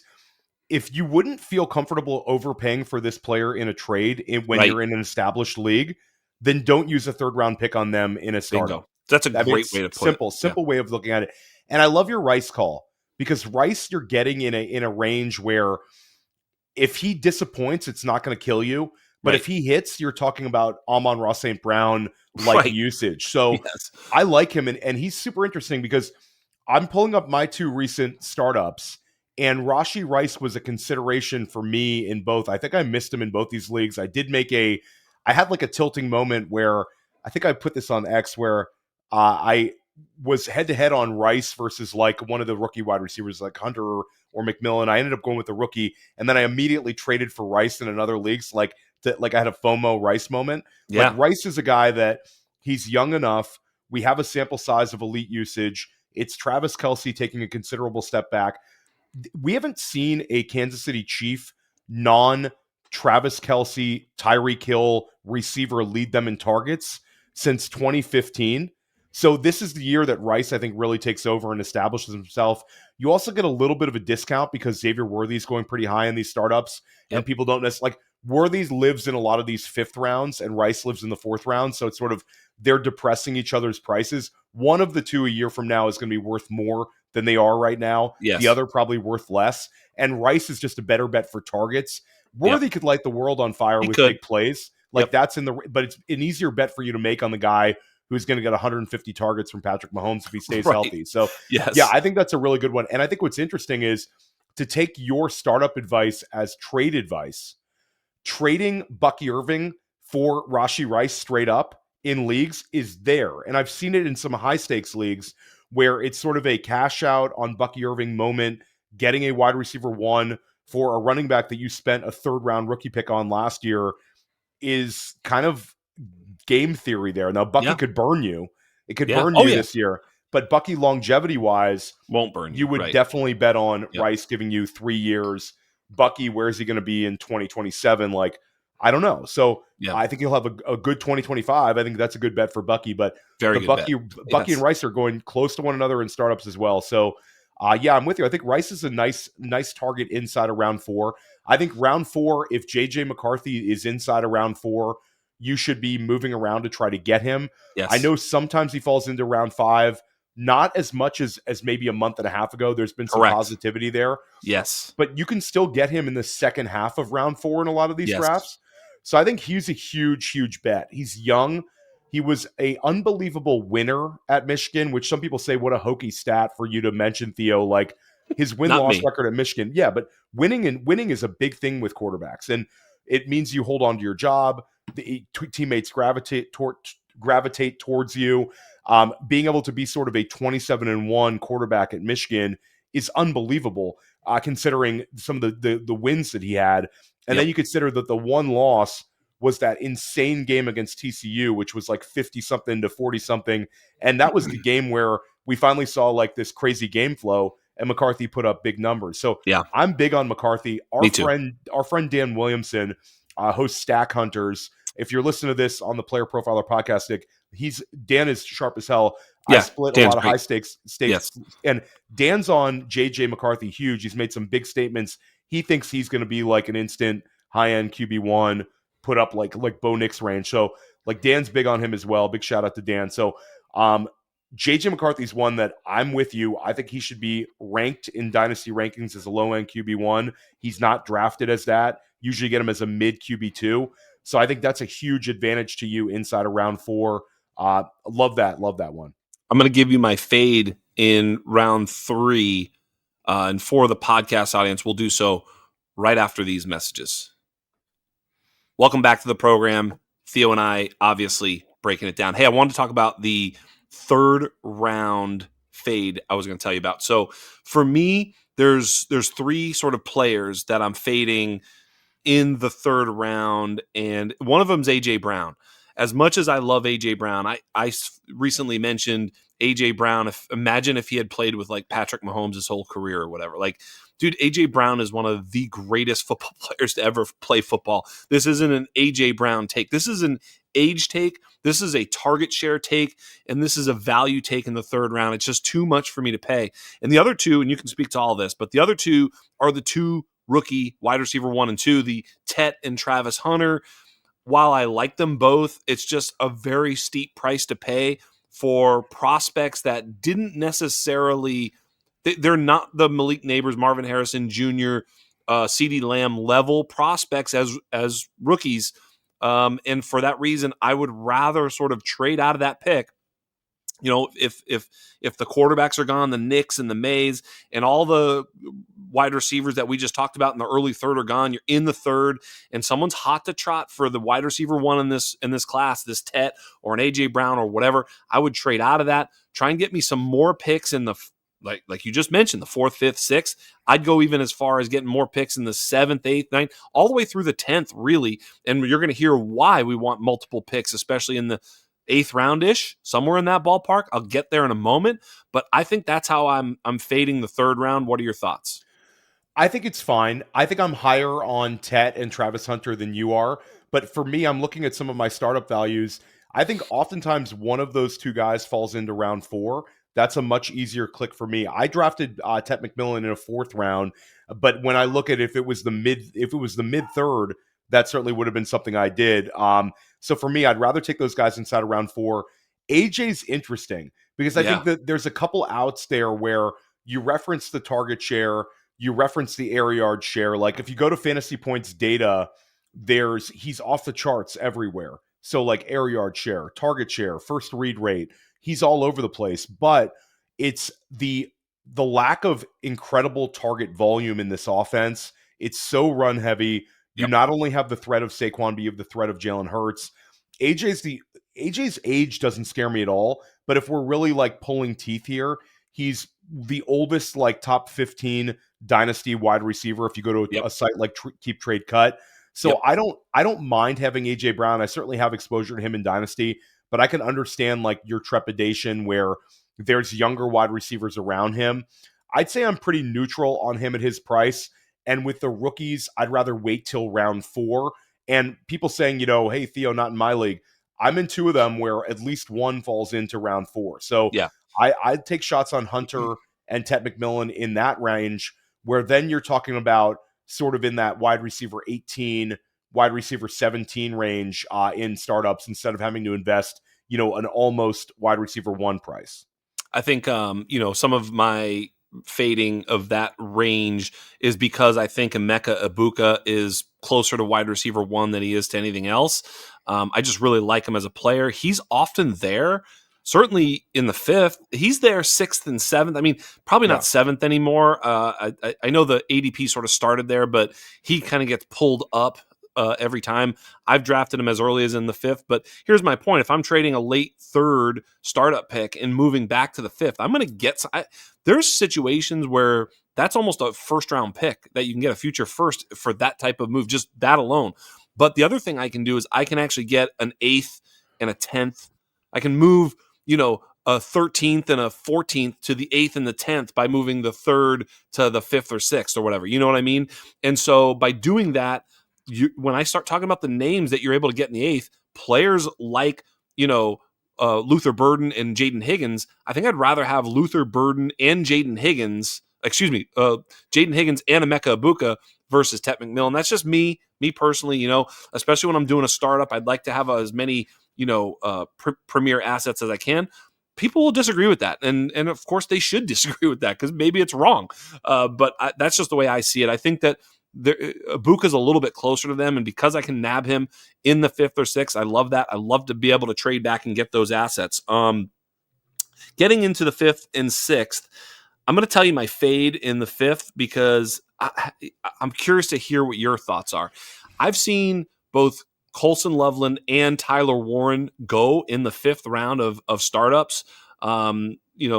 Speaker 2: if you wouldn't feel comfortable overpaying for this player in a trade when
Speaker 1: Right.
Speaker 2: you're in an established league, then don't use a 3rd round pick on them in a startup.
Speaker 1: Bingo. That's a great
Speaker 2: It's
Speaker 1: way to put it.
Speaker 2: simple way of looking at it. And I love your Rice call because Rice you're getting in a range where if he disappoints, it's not going to kill you. But
Speaker 1: Right.
Speaker 2: if he hits, you're talking about Amon-Ra St. Brown like
Speaker 1: Right.
Speaker 2: usage. So
Speaker 1: Yes.
Speaker 2: I like him, and he's super interesting because I'm pulling up my 2 recent startups, and Rashee Rice was a consideration for me in both. I think I missed him in both these leagues. I had like a tilting moment where I think I put this on X where I was head to head on Rice versus like one of the rookie wide receivers like Hunter or McMillan. I ended up going with the rookie, and then I immediately traded for Rice in another leagues. Like I had a FOMO Rice moment.
Speaker 1: Yeah.
Speaker 2: Like Rice is a guy that he's young enough. We have a sample size of elite usage. It's Travis Kelce taking a considerable step back. We haven't seen a Kansas City Chief non-Travis Kelce, Tyreek Hill receiver lead them in targets since 2015. So this is the year that Rice, I think, really takes over and establishes himself. You also get a little bit of a discount because Xavier Worthy is going pretty high in these startups, and people don't necessarily like Worthy lives in a lot of these 5th rounds, and Rice lives in the 4th round. So it's sort of they're depressing each other's prices. One of the two a year from now is going to be worth more than they are right now.
Speaker 1: Yes.
Speaker 2: The other probably worth less. And Rice is just a better bet for targets. Worthy could light the world on fire with big plays. Like that's but it's an easier bet for you to make on the guy who's going to get 150 targets from Patrick Mahomes if he stays healthy. So yeah, I think that's a really good one. And I think what's interesting is to take your startup advice as trade advice. Trading Bucky Irving for Rashee Rice straight up in leagues is there. And I've seen it in some high stakes leagues where it's sort of a cash out on Bucky Irving moment, getting a wide receiver 1 for a running back that you spent a 3rd round rookie pick on last year is kind of game theory there. Now, Bucky could burn you. It could burn you this year. But Bucky, longevity-wise,
Speaker 1: won't burn you.
Speaker 2: You would definitely bet on Rice giving you 3 years. Bucky, where is he going to be in 2027? Like, I don't know. So I think he'll have a good 2025. I think that's a good bet for Bucky. But Bucky and Rice are going close to one another in startups as well. So, I'm with you. I think Rice is a nice target inside of round 4. I think round 4, if J.J. McCarthy is inside of round 4, you should be moving around to try to get him.
Speaker 1: Yes.
Speaker 2: I know sometimes he falls into round 5. Not as much as maybe a month and a half ago. There's been some positivity there.
Speaker 1: Yes.
Speaker 2: But you can still get him in the second half of round 4 in a lot of these drafts. So I think he's a huge bet. He's young. He was an unbelievable winner at Michigan, which some people say, what a hokey stat for you to mention, Theo. Like his win-loss record at Michigan. Yeah, but winning is a big thing with quarterbacks. And it means you hold on to your job. The teammates gravitate towards you. Being able to be sort of a 27-1 quarterback at Michigan is unbelievable, considering some of the wins that he had. And then you consider that the one loss was that insane game against TCU, which was like 50-something to 40-something. And that was the game where we finally saw like this crazy game flow, and McCarthy put up big numbers. So I'm big on McCarthy. Our friend Dan Williamson hosts Stack Hunters. If you're listening to this on the Player Profiler podcast, Nick, Dan is sharp as hell. I split
Speaker 1: Dan's
Speaker 2: a lot of
Speaker 1: great.
Speaker 2: high stakes, and Dan's on JJ McCarthy huge. He's made some big statements. He thinks he's going to be like an instant high-end QB1, put up like Bo Nix range. So like Dan's big on him as well. Big shout out to Dan. So JJ McCarthy's one that I'm with you. I think he should be ranked in Dynasty rankings as a low-end QB1. He's not drafted as that. Usually get him as a mid QB2. So I think that's a huge advantage to you inside of round 4. Love that one.
Speaker 1: I'm going to give you my fade in round 3. And for the podcast audience, we'll do so right after these messages. Welcome back to the program. Theo and I obviously breaking it down. Hey, I wanted to talk about the 3rd round fade I was going to tell you about. So for me, there's 3 sort of players that I'm fading in the 3rd round, and one of them is A.J. Brown. As much as I love A.J. Brown, I recently mentioned A.J. Brown. Imagine if he had played with like Patrick Mahomes his whole career or whatever. Like, dude, A.J. Brown is one of the greatest football players to ever play football. This isn't an A.J. Brown take. This is an age take. This is a target share take, and this is a value take in the 3rd round. It's just too much for me to pay. And the other 2, and you can speak to all this, but the other 2 are the 2 rookie wide receiver 1 and 2, the Tet and Travis Hunter. While I like them both, it's just a very steep price to pay for prospects that didn't necessarily, they're not the Malik Nabers, Marvin Harrison Jr., CeeDee Lamb level prospects as rookies. And for that reason, I would rather sort of trade out of that pick. You know, if the quarterbacks are gone, the Knicks and the Mays and all the wide receivers that we just talked about in the early 3rd are gone, you're in the 3rd, and someone's hot to trot for the wide receiver 1 in this class, this Tet or an A.J. Brown or whatever, I would trade out of that, try and get me some more picks in the like you just mentioned, the 4th, 5th, 6th. I'd go even as far as getting more picks in the 7th, 8th, 9th, all the way through the 10th, really. And you're going to hear why we want multiple picks, especially in the 8th round-ish, somewhere in that ballpark. I'll get there in a moment, but I think that's how I'm fading the 3rd round. What are your thoughts?
Speaker 2: I think it's fine. I think I'm higher on Tet and Travis Hunter than you are, but for me, I'm looking at some of my startup values. I think oftentimes one of those 2 guys falls into round 4. That's a much easier click for me. I drafted Tet McMillan in a 4th round, but when I look at if it was the mid 3rd, that certainly would have been something I did. So for me, I'd rather take those guys inside of round 4. AJ's interesting because I think
Speaker 1: Yeah.
Speaker 2: that there's a couple outs there where you reference the target share, you reference the air yard share. Like if you go to Fantasy Points data, he's off the charts everywhere. So like air yard share, target share, first read rate, he's all over the place. But it's the lack of incredible target volume in this offense. It's so run heavy. You
Speaker 1: Yep.
Speaker 2: not only have the threat of Saquon, but you have the threat of Jalen Hurts. AJ's age doesn't scare me at all. But if we're really like pulling teeth here, he's the oldest like top 15 dynasty wide receiver. If you go to
Speaker 1: Yep.
Speaker 2: a site like Keep Trade Cut, so
Speaker 1: Yep.
Speaker 2: I don't mind having AJ Brown. I certainly have exposure to him in dynasty, but I can understand like your trepidation where there's younger wide receivers around him. I'd say I'm pretty neutral on him at his price. And with the rookies, I'd rather wait till round 4. And people saying, hey, Theo, not in my league. I'm in 2 of them where at least one falls into round 4. So
Speaker 1: Yeah.
Speaker 2: I'd take shots on Hunter and Ted McMillan in that range, where then you're talking about sort of in that wide receiver 18, wide receiver 17 range in startups instead of having to invest, an almost wide receiver 1 price.
Speaker 1: I think some of my fading of that range is because I think Emeka Egbuka is closer to wide receiver 1 than he is to anything else. I just really like him as a player. He's often there. Certainly in the 5th, he's there 6th and 7th. I mean, probably not 7th anymore. I know the ADP sort of started there, but he kind of gets pulled up every time. I've drafted him as early as in the 5th, but here's my point. If I'm trading a late 3rd startup pick and moving back to the 5th, I'm going to get there's situations where that's almost a first round pick that you can get a future first for that type of move, just that alone. But the other thing I can do is I can actually get an 8th and a 10th. I can move, a 13th and a 14th to the 8th and the 10th by moving the 3rd to the 5th or 6th or whatever. You know what I mean? And so by doing that, when I start talking about the names that you're able to get in the 8th, players like, Luther Burden and Jaden Higgins, I think I'd rather have Luther Burden and Jaden Higgins and Emeka Egbuka versus Ted McMillan. That's just me personally, especially when I'm doing a startup, I'd like to have as many, premier assets as I can. People will disagree with that. And of course they should disagree with that because maybe it's wrong. But that's just the way I see it. I think that Egbuka's a little bit closer to them, and because I can nab him in the 5th or 6th, I love that. I love to be able to trade back and get those assets. Getting into the 5th and 6th, I'm going to tell you my fade in the 5th because I'm curious to hear what your thoughts are. I've seen both Colson Loveland and Tyler Warren go in the 5th round of startups.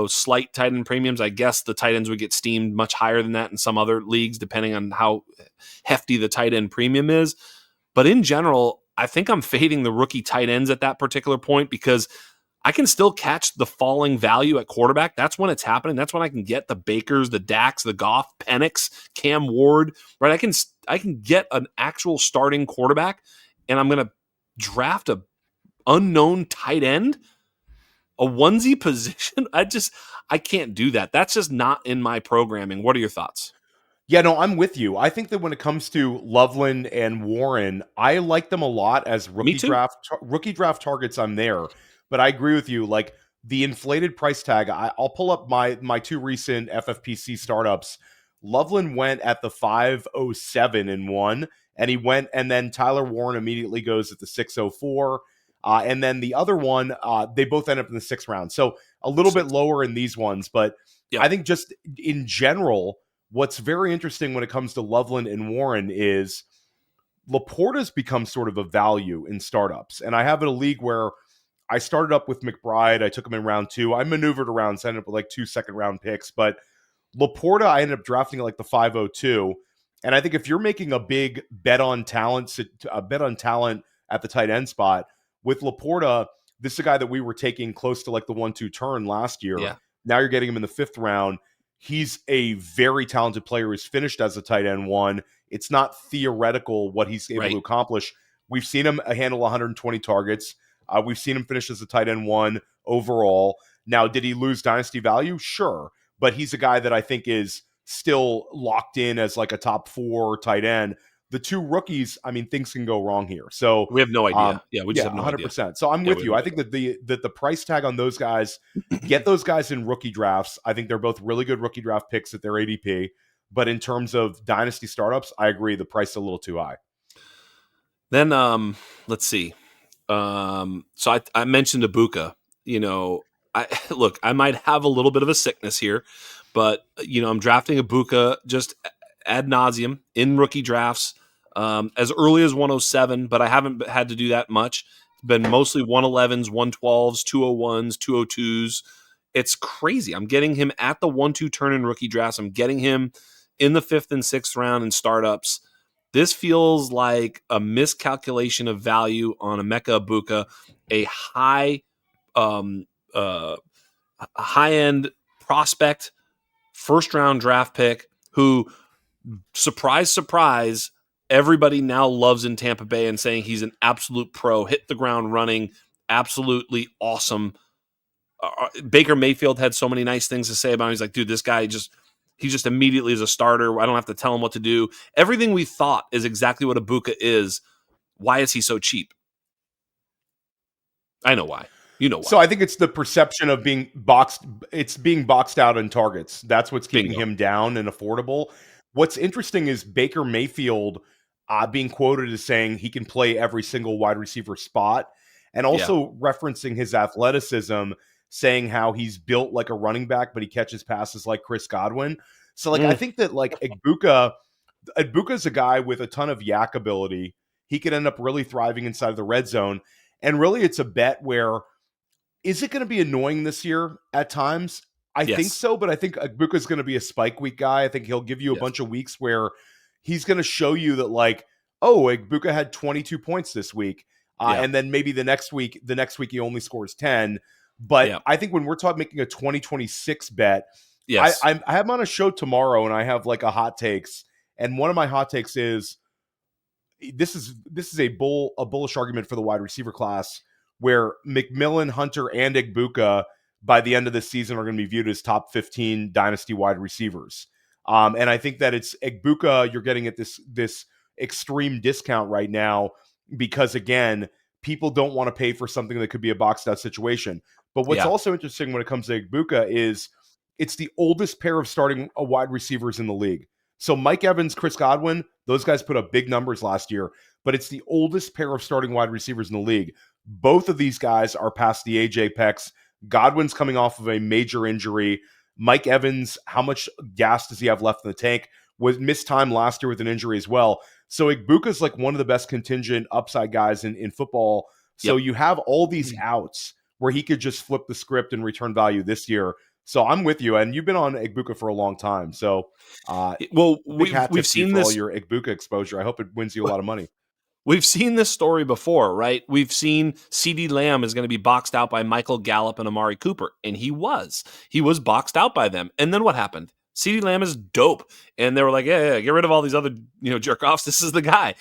Speaker 1: Slight tight end premiums. I guess the tight ends would get steamed much higher than that in some other leagues, depending on how hefty the tight end premium is. But in general, I think I'm fading the rookie tight ends at that particular point because I can still catch the falling value at quarterback. That's when it's happening. That's when I can get the Bakers, the Daks, the Goff, Penix, Cam Ward, right? I can get an actual starting quarterback, and I'm going to draft a unknown tight end, a onesie position. I can't do that. That's just not in my programming. What are your thoughts?
Speaker 2: Yeah, no, I'm with you. I think that when it comes to Loveland and Warren, I like them a lot as
Speaker 1: Me too.
Speaker 2: rookie draft targets. I'm there, but I agree with you. Like the inflated price tag, I'll pull up my 2 recent FFPC startups. Loveland went at the 507 in one, and then Tyler Warren immediately goes at the 604. And then the other one, they both end up in the 6th round. So a little bit lower in these ones, but
Speaker 1: Yep.
Speaker 2: I think just in general, what's very interesting when it comes to Loveland and Warren is Laporta's become sort of a value in startups. And I have a league where I started up with McBride. I took him in round 2. I maneuvered around, so I ended up with like 2 second-round picks. But Laporta, I ended up drafting at like the 502. And I think if you're making a big bet on talent at the tight end spot, with Laporta, this is a guy that we were taking close to like the 1-2 turn last year.
Speaker 1: Yeah.
Speaker 2: Now you're getting him in the 5th round. He's a very talented player who's finished as a tight end 1. It's not theoretical what he's able to accomplish. We've seen him handle 120 targets. We've seen him finish as a tight end 1 overall. Now, did he lose dynasty value? Sure. But he's a guy that I think is still locked in as like a top 4 tight end. the two rookies, I mean, things can go wrong here. So
Speaker 1: We have no idea. Yeah, we just
Speaker 2: yeah,
Speaker 1: have no idea.
Speaker 2: 100%. So I'm
Speaker 1: Yeah,
Speaker 2: with
Speaker 1: we have
Speaker 2: you.
Speaker 1: no
Speaker 2: I
Speaker 1: idea.
Speaker 2: think that the price tag on those guys, get those guys in rookie drafts. I think they're both really good rookie draft picks at their ADP. But in terms of dynasty startups, I agree the price is a little too high.
Speaker 1: Then let's see. So I mentioned Egbuka. I look, I might have a little bit of a sickness here, but I'm drafting Egbuka just ad nauseum in rookie drafts as early as 107, but I haven't had to do that much. It's been mostly 111s, 112s, 201s, 202s. It's crazy. I'm getting him at the 1-2 turn in rookie drafts. I'm getting him in the 5th and 6th round in startups. This feels like a miscalculation of value on Emeka Egbuka, a um, uh, high end prospect, first round draft pick who, surprise, surprise, everybody now loves in Tampa Bay and saying he's an absolute pro, hit the ground running, absolutely awesome. Baker Mayfield had so many nice things to say about him. He's like, dude, this guy he just immediately is a starter. I don't have to tell him what to do. Everything we thought is exactly what Egbuka is. Why is he so cheap? I know why. You know why.
Speaker 2: So I think it's the perception of being boxed. It's being boxed out in targets. That's what's keeping
Speaker 1: Bingo.
Speaker 2: him down and affordable. What's interesting is Baker Mayfield being quoted as saying he can play every single wide receiver spot, and also referencing his athleticism, saying how he's built like a running back, but he catches passes like Chris Godwin. So like I think that like Egbuka's a guy with a ton of yak ability. He could end up really thriving inside of the red zone. And really it's a bet where, is it going to be annoying this year at times? I think so, but I think Egbuka is going to be a spike week guy. I think he'll give you a bunch of weeks where he's going to show you that, like, oh, Egbuka had 22 points this week, and then maybe the next week he only scores 10. But I think when we're talking making a 2026 bet, I have him on a show tomorrow, and I have like a hot takes, and one of my hot takes is this is a bullish argument for the wide receiver class, where McMillan, Hunter, and Egbuka by the end of the season are going to be viewed as top 15 dynasty wide receivers. And I think that it's Egbuka you're getting at this extreme discount right now because, again, people don't want to pay for something that could be a boxed out situation. But what's also interesting when it comes to Egbuka is it's the oldest pair of starting wide receivers in the league. So Mike Evans, Chris Godwin, those guys put up big numbers last year, but it's the oldest pair of starting wide receivers in the league. Both of these guys are past the age apex. Godwin's coming off of a major injury. Mike Evans, how much gas does he have left in the tank? Was missed time last year with an injury as well. So Egbuka's like one of the best contingent upside guys in football. So you have all these outs where he could just flip the script and return value this year. So I'm with you, and you've been on Egbuka for a long time. So,
Speaker 1: we've seen
Speaker 2: for
Speaker 1: this
Speaker 2: all your Egbuka exposure. I hope it wins you a lot of money.
Speaker 1: We've seen this story before, right? We've seen CeeDee Lamb is going to be boxed out by Michael Gallup and Amari Cooper, and he was boxed out by them. And then what happened? CeeDee Lamb is dope, and they were like, yeah, get rid of all these other jerk offs. This is the guy.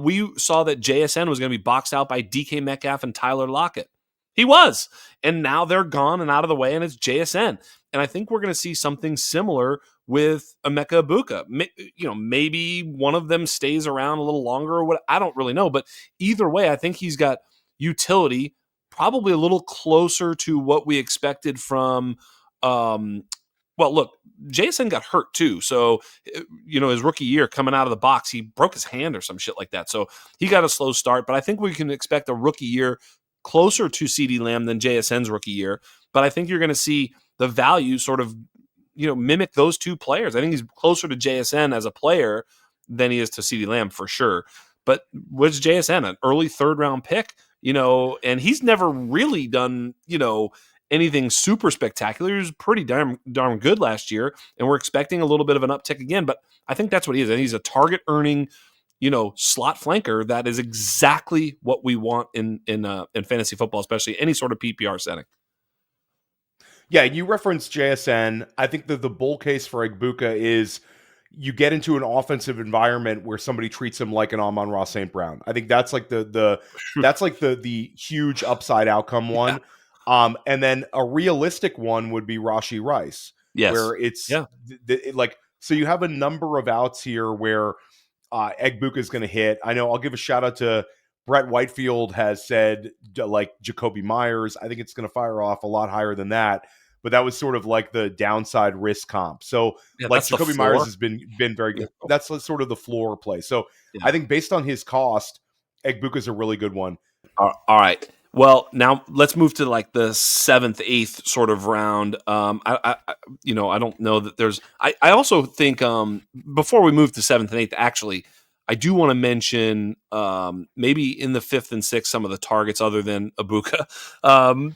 Speaker 1: We saw that JSN was going to be boxed out by DK Metcalf and Tyler Lockett. He was. And now they're gone and out of the way, and it's JSN. And I think we're going to see something similar with Emeka Egbuka. Maybe one of them stays around a little longer or what. I don't really know. But either way, I think he's got utility, probably a little closer to what we expected from well, look, Jason got hurt too. So, his rookie year coming out of the box, he broke his hand or some shit like that. So he got a slow start, but I think we can expect a rookie year closer to CeeDee Lamb than JSN's rookie year. But I think you're going to see the value sort of, mimic those two players. I think he's closer to JSN as a player than he is to CeeDee Lamb for sure. But what's JSN? An early 3rd round pick, and he's never really done, anything super spectacular. He was pretty darn good last year, and we're expecting a little bit of an uptick again. But I think that's what he is. And he's a target earning, slot flanker. That is exactly what we want in fantasy football, especially any sort of PPR setting.
Speaker 2: Yeah, you referenced JSN. I think that the bull case for Egbuka is you get into an offensive environment where somebody treats him like an Amon-Ra St. Brown. I think that's like the huge upside outcome one. Yeah. And then a realistic one would be Rashee Rice, where it's so you have a number of outs here where Egbuka is going to hit. I know I'll give a shout out to Brett Whitefield has said like Jacoby Myers. I think it's going to fire off a lot higher than that. But that was sort of like the downside risk comp. So
Speaker 1: Yeah,
Speaker 2: like
Speaker 1: that's the
Speaker 2: Jacoby Myers
Speaker 1: floor.
Speaker 2: has been very
Speaker 1: Yeah.
Speaker 2: good. That's sort of the floor play. So
Speaker 1: Yeah.
Speaker 2: I think based on his cost, Egbuka is a really good one.
Speaker 1: All right. Well, now let's move to like the 7th, 8th sort of round. I don't know that there's. I also think before we move to 7th and 8th, actually, I do want to mention maybe in the 5th and 6th some of the targets other than Egbuka.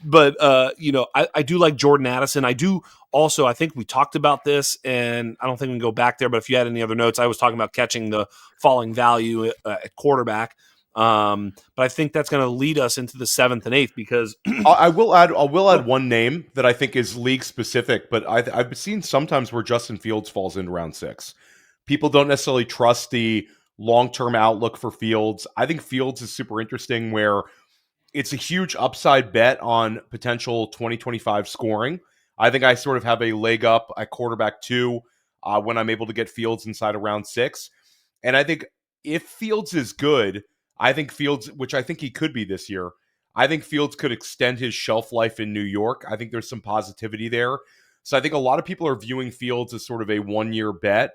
Speaker 1: But I do like Jordan Addison. I do also. I think we talked about this, and I don't think we can go back there. But if you had any other notes, I was talking about catching the falling value at quarterback. But I think that's going to lead us into the 7th and 8th because
Speaker 2: I will add one name that I think is league specific, but I've seen sometimes where Justin Fields falls into round 6. People don't necessarily trust the long-term outlook for Fields. I think Fields is super interesting where it's a huge upside bet on potential 2025 scoring. I think I sort of have a leg up at quarterback 2 when I'm able to get Fields inside of round 6. And I think if Fields is good, I think Fields, which I think he could be this year, I think Fields could extend his shelf life in New York. I think there's some positivity there. So I think a lot of people are viewing Fields as sort of a 1-year bet.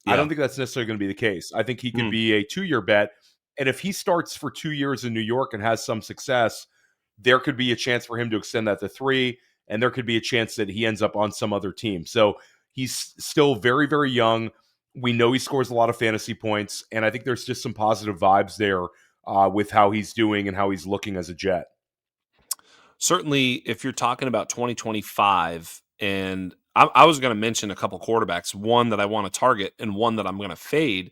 Speaker 2: I don't think that's necessarily going to be the case. I think he could be a 2-year bet. And if he starts for 2 years in New York and has some success, there could be a chance for him to extend that to 3. And there could be a chance that he ends up on some other team. So he's still very, very young. We know he scores a lot of fantasy points. And I think there's just some positive vibes there with how he's doing and how he's looking as a Jet.
Speaker 1: Certainly, if you're talking about 2025, and I was going to mention a couple quarterbacks, one that I want to target and one that I'm going to fade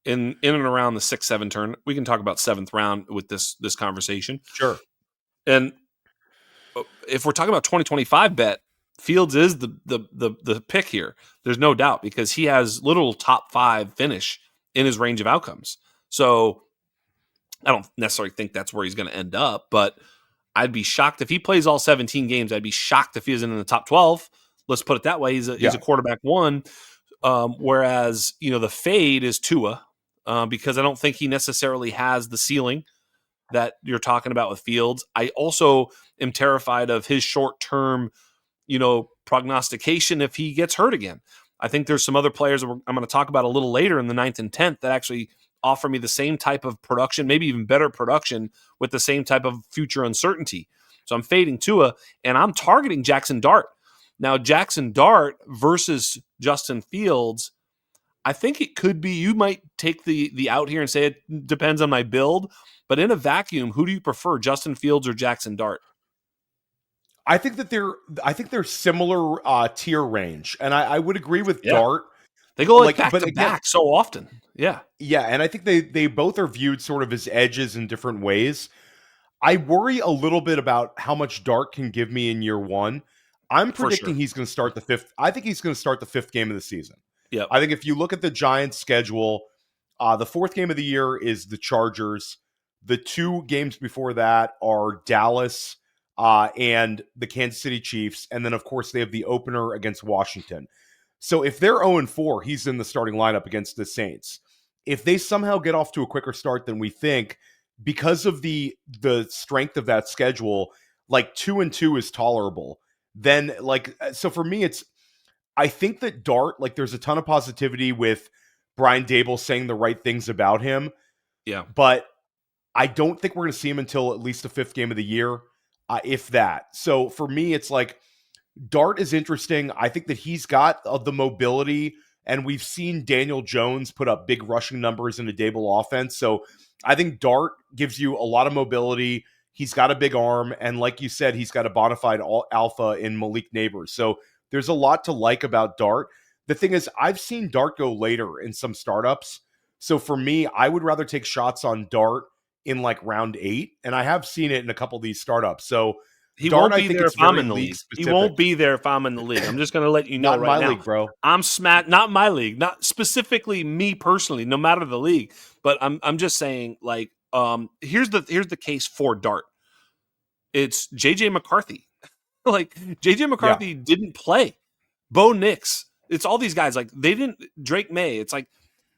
Speaker 1: in and around the 6-7 turn. We can talk about 7th round with this conversation.
Speaker 2: Sure.
Speaker 1: And if we're talking about 2025 bet, Fields is the pick here. There's no doubt because he has little top 5 finish in his range of outcomes. So I don't necessarily think that's where he's going to end up, but I'd be shocked if he plays all 17 games. I'd be shocked if he isn't in the top 12. Let's put it that way. He's a quarterback 1. Whereas, the fade is Tua because I don't think he necessarily has the ceiling that you're talking about with Fields. I also am terrified of his short-term, prognostication if he gets hurt again. I think there's some other players that I'm going to talk about a little later in the 9th and 10th that actually offer me the same type of production, maybe even better production with the same type of future uncertainty. So I'm fading Tua, and I'm targeting Jackson Dart. Now, Jackson Dart versus Justin Fields, I think it could be, you might take the out here and say it depends on my build, but in a vacuum, who do you prefer, Justin Fields or Jackson Dart?
Speaker 2: I think they're similar tier range, and I would agree with Dart.
Speaker 1: They go like back to back so often. Yeah.
Speaker 2: Yeah, and I think they both are viewed sort of as edges in different ways. I worry a little bit about how much Dart can give me in year 1. I'm predicting he's going to start the 5th. I think he's going to start the 5th game of the season.
Speaker 1: Yeah.
Speaker 2: I think if you look at the Giants' schedule, the 4th game of the year is the Chargers. The 2 games before that are Dallas and the Kansas City Chiefs. And then, of course, they have the opener against Washington. So if they're 0-4, he's in the starting lineup against the Saints. If they somehow get off to a quicker start than we think, because of the strength of that schedule, like 2-2 is tolerable. Then, so for me, I think that Dart, there's a ton of positivity with Brian Daboll saying the right things about him.
Speaker 1: Yeah.
Speaker 2: But I don't think we're going to see him until at least the 5th game of the year, if that. So for me, it's like Dart is interesting. I think that he's got the mobility, and we've seen Daniel Jones put up big rushing numbers in a Daboll offense. So I think Dart gives you a lot of mobility. He's got a big arm, and like you said, he's got a bona fide alpha in Malik Nabers. So there's a lot to like about Dart. The thing is, I've seen Dart go later in some startups. So for me, I would rather take shots on Dart in round 8, and I have seen it in a couple of these startups. So
Speaker 1: he
Speaker 2: Dart,
Speaker 1: won't be there if I'm in the league. He won't be there if I'm in the league. I'm just going to let you know
Speaker 2: not
Speaker 1: right now.
Speaker 2: Not my league, bro.
Speaker 1: I'm not my league, not specifically me personally, no matter the league. But I'm just saying, here's the case for Dart. It's JJ McCarthy. JJ McCarthy didn't play. Bo Nix. It's all these guys. They didn't. Drake May. It's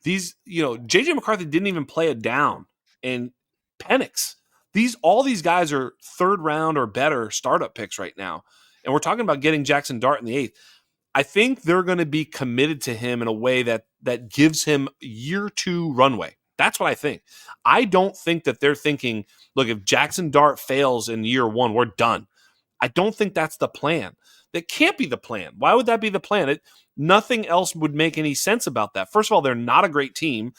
Speaker 1: These, JJ McCarthy didn't even play it down. And Penix, all these guys are third round or better startup picks right now. And we're talking about getting Jackson Dart in the 8th. I think they're going to be committed to him in a way that gives him year 2 runway. That's what I think. I don't think that they're thinking, look, if Jackson Dart fails in year 1, we're done. I don't think that's the plan. That can't be the plan. Why would that be the plan? Nothing else would make any sense about that. First of all, they're not a great team.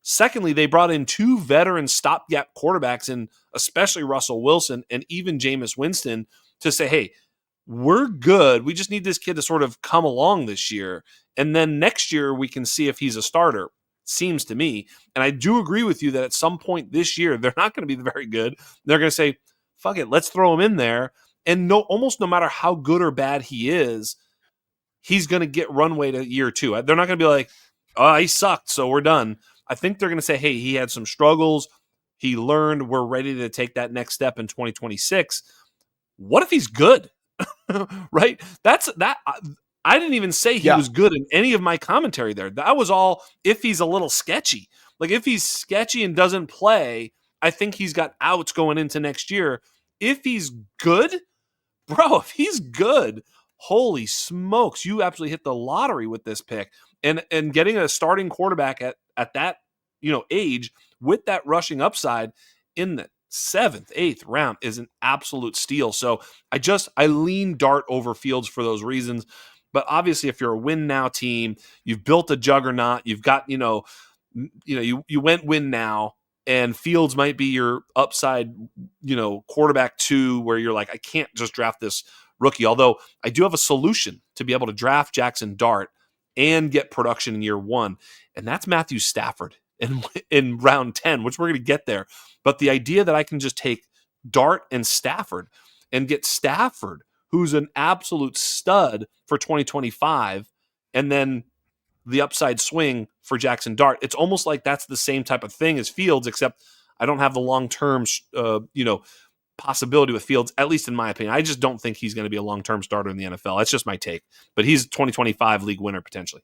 Speaker 1: Secondly, they brought in 2 veteran stopgap quarterbacks, and especially Russell Wilson and even Jameis Winston, to say, hey, we're good. We just need this kid to sort of come along this year. And then next year we can see if he's a starter, seems to me. And I do agree with you that at some point this year, they're not going to be very good. They're going to say, fuck it, let's throw him in there. And almost no matter how good or bad he is, he's going to get runway to year 2. They're not going to be like, oh, he sucked, so we're done. I think they're going to say, hey, he had some struggles. He learned. We're ready to take that next step in 2026. What if he's good? Right? That's that. I didn't even say he was good in any of my commentary there. That was all if he's a little sketchy. Like if he's sketchy and doesn't play, I think he's got outs going into next year. If he's good, bro, if he's good, holy smokes, you absolutely hit the lottery with this pick. And getting a starting quarterback at that, age with that rushing upside in the 7th, 8th round is an absolute steal. So I lean Dart over Fields for those reasons. But obviously, if you're a win now team, you've built a juggernaut, you've got, you went win now, and Fields might be your upside, quarterback 2, where you're like, I can't just draft this rookie. Although I do have a solution to be able to draft Jackson Dart and get production in year 1. And that's Matthew Stafford in round 10, which we're going to get there. But the idea that I can just take Dart and Stafford and get Stafford, who's an absolute stud for 2025, and then the upside swing for Jackson Dart. It's almost like that's the same type of thing as Fields, except I don't have the long-term, possibility with Fields, at least in my opinion. I just don't think he's going to be a long-term starter in the NFL. That's just my take. But he's a 2025 league winner potentially.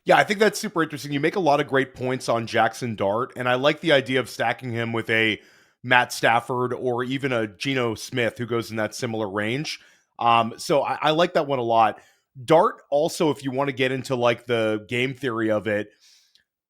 Speaker 2: Yeah, I think that's super interesting. You make a lot of great points on Jackson Dart, and I like the idea of stacking him with a Matt Stafford or even a Geno Smith who goes in that similar range. So I like that one a lot. Dart also, if you want to get into like the game theory of it,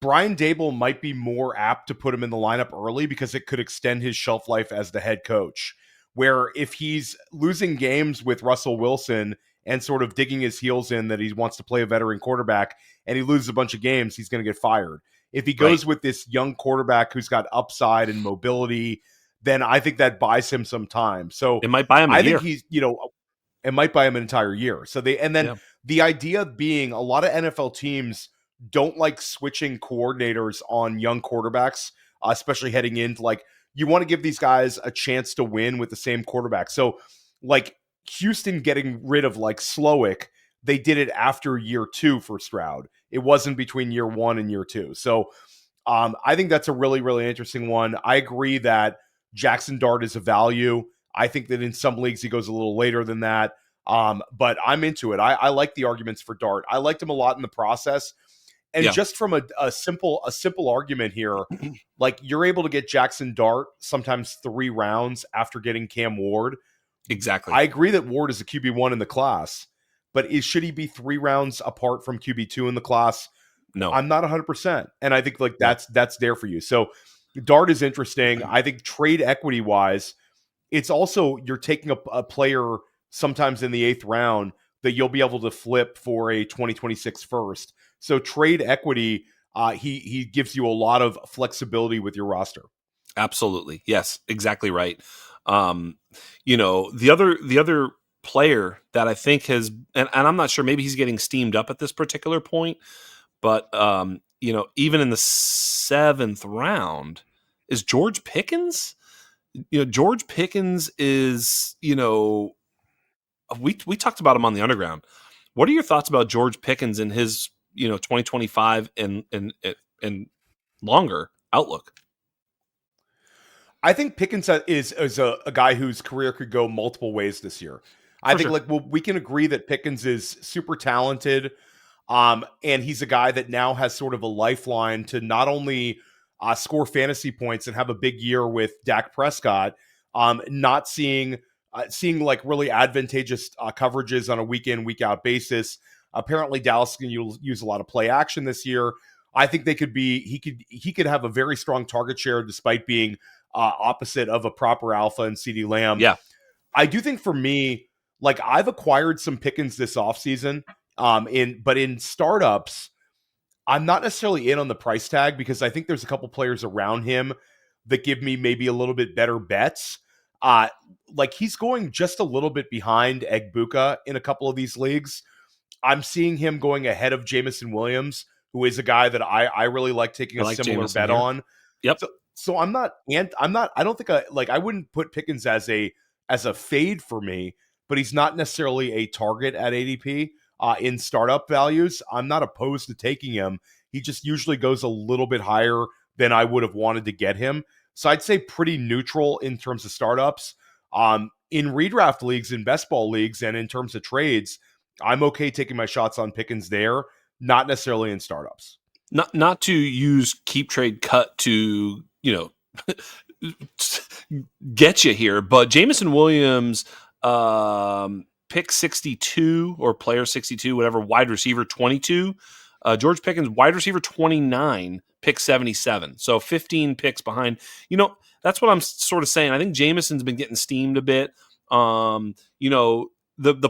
Speaker 2: Brian Daboll might be more apt to put him in the lineup early because it could extend his shelf life as the head coach. Where if he's losing games with Russell Wilson and sort of digging his heels in that he wants to play a veteran quarterback and he loses a bunch of games, he's going to get fired. If he goes with this young quarterback who's got upside and mobility, then I think that buys him some time. So
Speaker 1: it might buy him a year.
Speaker 2: think he's, it might buy him an entire year. So the idea being a lot of NFL teams don't like switching coordinators on young quarterbacks, especially heading into like, you want to give these guys a chance to win with the same quarterback. So like Houston getting rid of like Slowick, they did it after year 2 for Stroud. It wasn't between year 1 and year 2. So I think that's a really, really interesting one. I agree that Jackson Dart is a value. I think that in some leagues he goes a little later than that. But I'm into it. I like the arguments for Dart. I liked him a lot in the process. And just from a simple argument here, like you're able to get Jackson Dart sometimes 3 rounds after getting Cam Ward.
Speaker 1: Exactly.
Speaker 2: I agree that Ward is a QB1 in the class, but should he be 3 rounds apart from QB2 in the class?
Speaker 1: No,
Speaker 2: I'm not 100%. And I think like that's there for you. So Dart is interesting. I think trade equity wise, it's also you're taking a player sometimes in the 8th round that you'll be able to flip for a 2026 first. So trade equity, he gives you a lot of flexibility with your roster.
Speaker 1: Absolutely. Yes, exactly right. The other player that I think has, and I'm not sure, maybe he's getting steamed up at this particular point, but even in the 7th round is George Pickens. George Pickens is, we talked about him on the Underground. What are your thoughts about George Pickens and his, 2025 and longer outlook?
Speaker 2: I think Pickens is a guy whose career could go multiple ways this year. I
Speaker 1: For
Speaker 2: think
Speaker 1: sure.
Speaker 2: like we can agree that Pickens is super talented. And he's a guy that now has sort of a lifeline to not only score fantasy points and have a big year with Dak Prescott, not seeing like really advantageous coverages on a week in, week out basis. Apparently, Dallas can use a lot of play action this year. I think he could have a very strong target share despite being opposite of a proper alpha and CD Lamb.
Speaker 1: Yeah.
Speaker 2: I do think for me, like I've acquired some Pickens this offseason. In startups, I'm not necessarily in on the price tag because I think there's a couple players around him that give me maybe a little bit better bets. Uh, like he's going just a little bit behind Egbuka in a couple of these leagues. I'm seeing him going ahead of Jameson Williams, who is a guy that I really like taking
Speaker 1: I
Speaker 2: a
Speaker 1: like
Speaker 2: similar
Speaker 1: Jameson
Speaker 2: bet
Speaker 1: here.
Speaker 2: on.
Speaker 1: Yep.
Speaker 2: So I don't think I wouldn't put Pickens as a fade for me, but he's not necessarily a target at ADP. In startup values, I'm not opposed to taking him. He just usually goes a little bit higher than I would have wanted to get him. So I'd say pretty neutral in terms of startups. In redraft leagues, in best ball leagues, and in terms of trades, I'm okay taking my shots on Pickens there, not necessarily in startups.
Speaker 1: Not to use keep trade cut to, get you here, but Jameson Williams, pick 62 or player 62, whatever, wide receiver 22. George Pickens, wide receiver 29, pick 77. So 15 picks behind. That's what I'm sort of saying. I think Jameson's been getting steamed a bit. The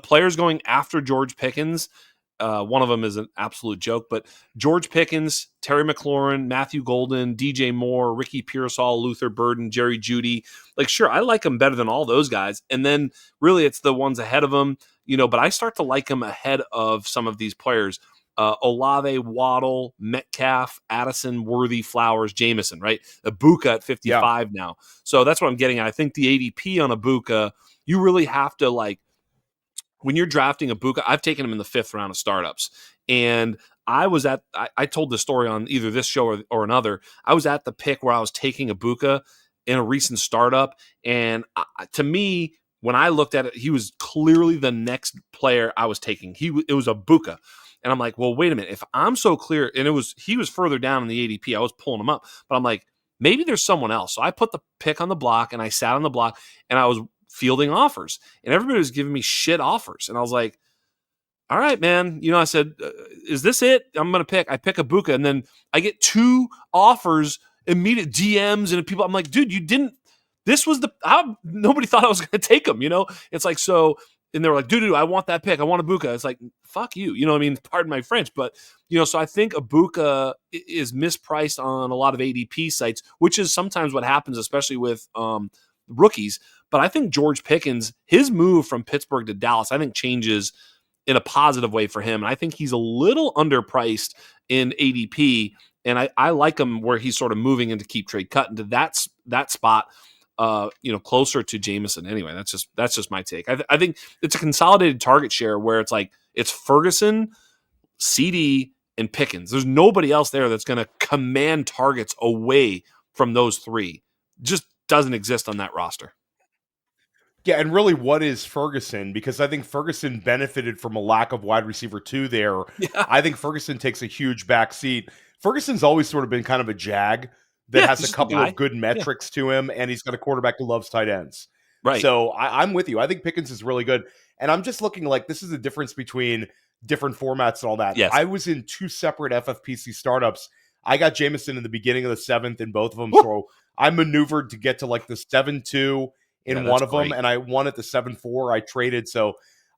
Speaker 1: players going after George Pickens, one of them is an absolute joke, but George Pickens, Terry McLaurin, Matthew Golden, DJ Moore, Ricky Pearsall, Luther Burden, Jerry Jeudy. Like, sure, I like them better than all those guys. And then really it's the ones ahead of them, but I start to like them ahead of some of these players. Olave, Waddle, Metcalf, Addison, Worthy, Flowers, Jameson, right? Egbuka at 55 now. So that's what I'm getting at. I think the ADP on Egbuka, you really have to when you're drafting Egbuka, I've taken him in the 5th round of startups. And I told this story on either this show or another. I was at the pick where I was taking Egbuka in a recent startup. And to me, when I looked at it, he was clearly the next player I was taking. It was Egbuka. And I'm like, well, wait a minute. If I'm so clear, and he was further down in the ADP, I was pulling him up. But I'm like, maybe there's someone else. So I put the pick on the block and I sat on the block and I was fielding offers, and everybody was giving me shit offers. And I was like, all right, man. I said, is this it? I'm going to pick. I pick Egbuka, and then I get 2 offers, immediate DMs, and people. I'm like, dude, you didn't. This was nobody thought I was going to take him. It's like, so, and they were like, dude, I want that pick. I want Egbuka. It's like, fuck you. You know what I mean? Pardon my French, but so I think Egbuka is mispriced on a lot of ADP sites, which is sometimes what happens, especially with rookies. But I think George Pickens, his move from Pittsburgh to Dallas, I think changes in a positive way for him. And I think he's a little underpriced in ADP. And I like him where he's sort of moving into keep trade cut into that spot, closer to Jameson. Anyway, that's just my take. I think it's a consolidated target share where it's like it's Ferguson, CD, and Pickens. There's nobody else there that's going to command targets away from those 3. Just doesn't exist on that roster.
Speaker 2: Yeah, and really, what is Ferguson? Because I think Ferguson benefited from a lack of wide receiver 2 there.
Speaker 1: Yeah.
Speaker 2: I think Ferguson takes a huge back seat. Ferguson's always sort of been kind of a jag that has a couple of good metrics to him, and he's got a quarterback who loves tight ends.
Speaker 1: Right.
Speaker 2: So I'm with you. I think Pickens is really good. And I'm just looking like this is the difference between different formats and all that.
Speaker 1: Yes.
Speaker 2: I was in 2 separate FFPC startups. I got Jameson in the beginning of the 7th in both of them. Woo! So I maneuvered to get to like the 7-2 in one of them, and I won at the 7-4. I traded. So,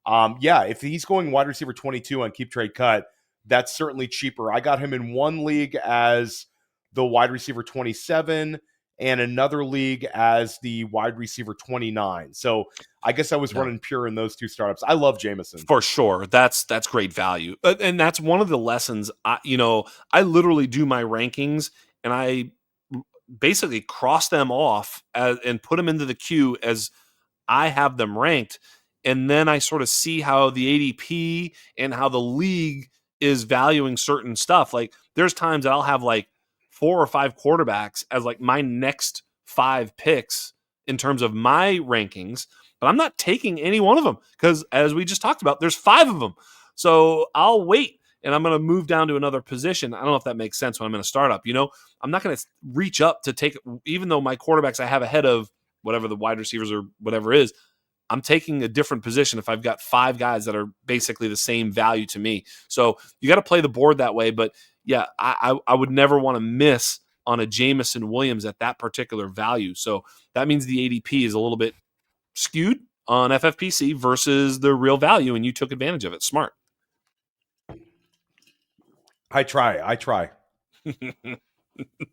Speaker 2: if he's going wide receiver 22 on keep trade cut, that's certainly cheaper. I got him in one league as the wide receiver 27 and another league as the wide receiver 29. So I guess I was running pure in those 2 startups. I love Jameson.
Speaker 1: For sure. That's great value. And that's one of the lessons. I literally do my rankings and I basically cross them off and put them into the queue as I have them ranked. And then I sort of see how the ADP and how the league is valuing certain stuff. Like there's times that I'll have like 4 or 5 quarterbacks as like my next 5 picks in terms of my rankings. but I'm not taking any one of them because, as we just talked about, there's 5 of them. So I'll wait and I'm going to move down to another position. I don't know if that makes sense when I'm in a startup. I'm not going to reach up to take, even though my quarterbacks I have ahead of whatever the wide receivers or whatever is, I'm taking a different position if I've got 5 guys that are basically the same value to me. So you got to play the board that way. But yeah, I would never want to miss on a Jameson Williams at that particular value. So that means the ADP is a little bit skewed on FFPC versus the real value, and you took advantage of it. Smart.
Speaker 2: I try.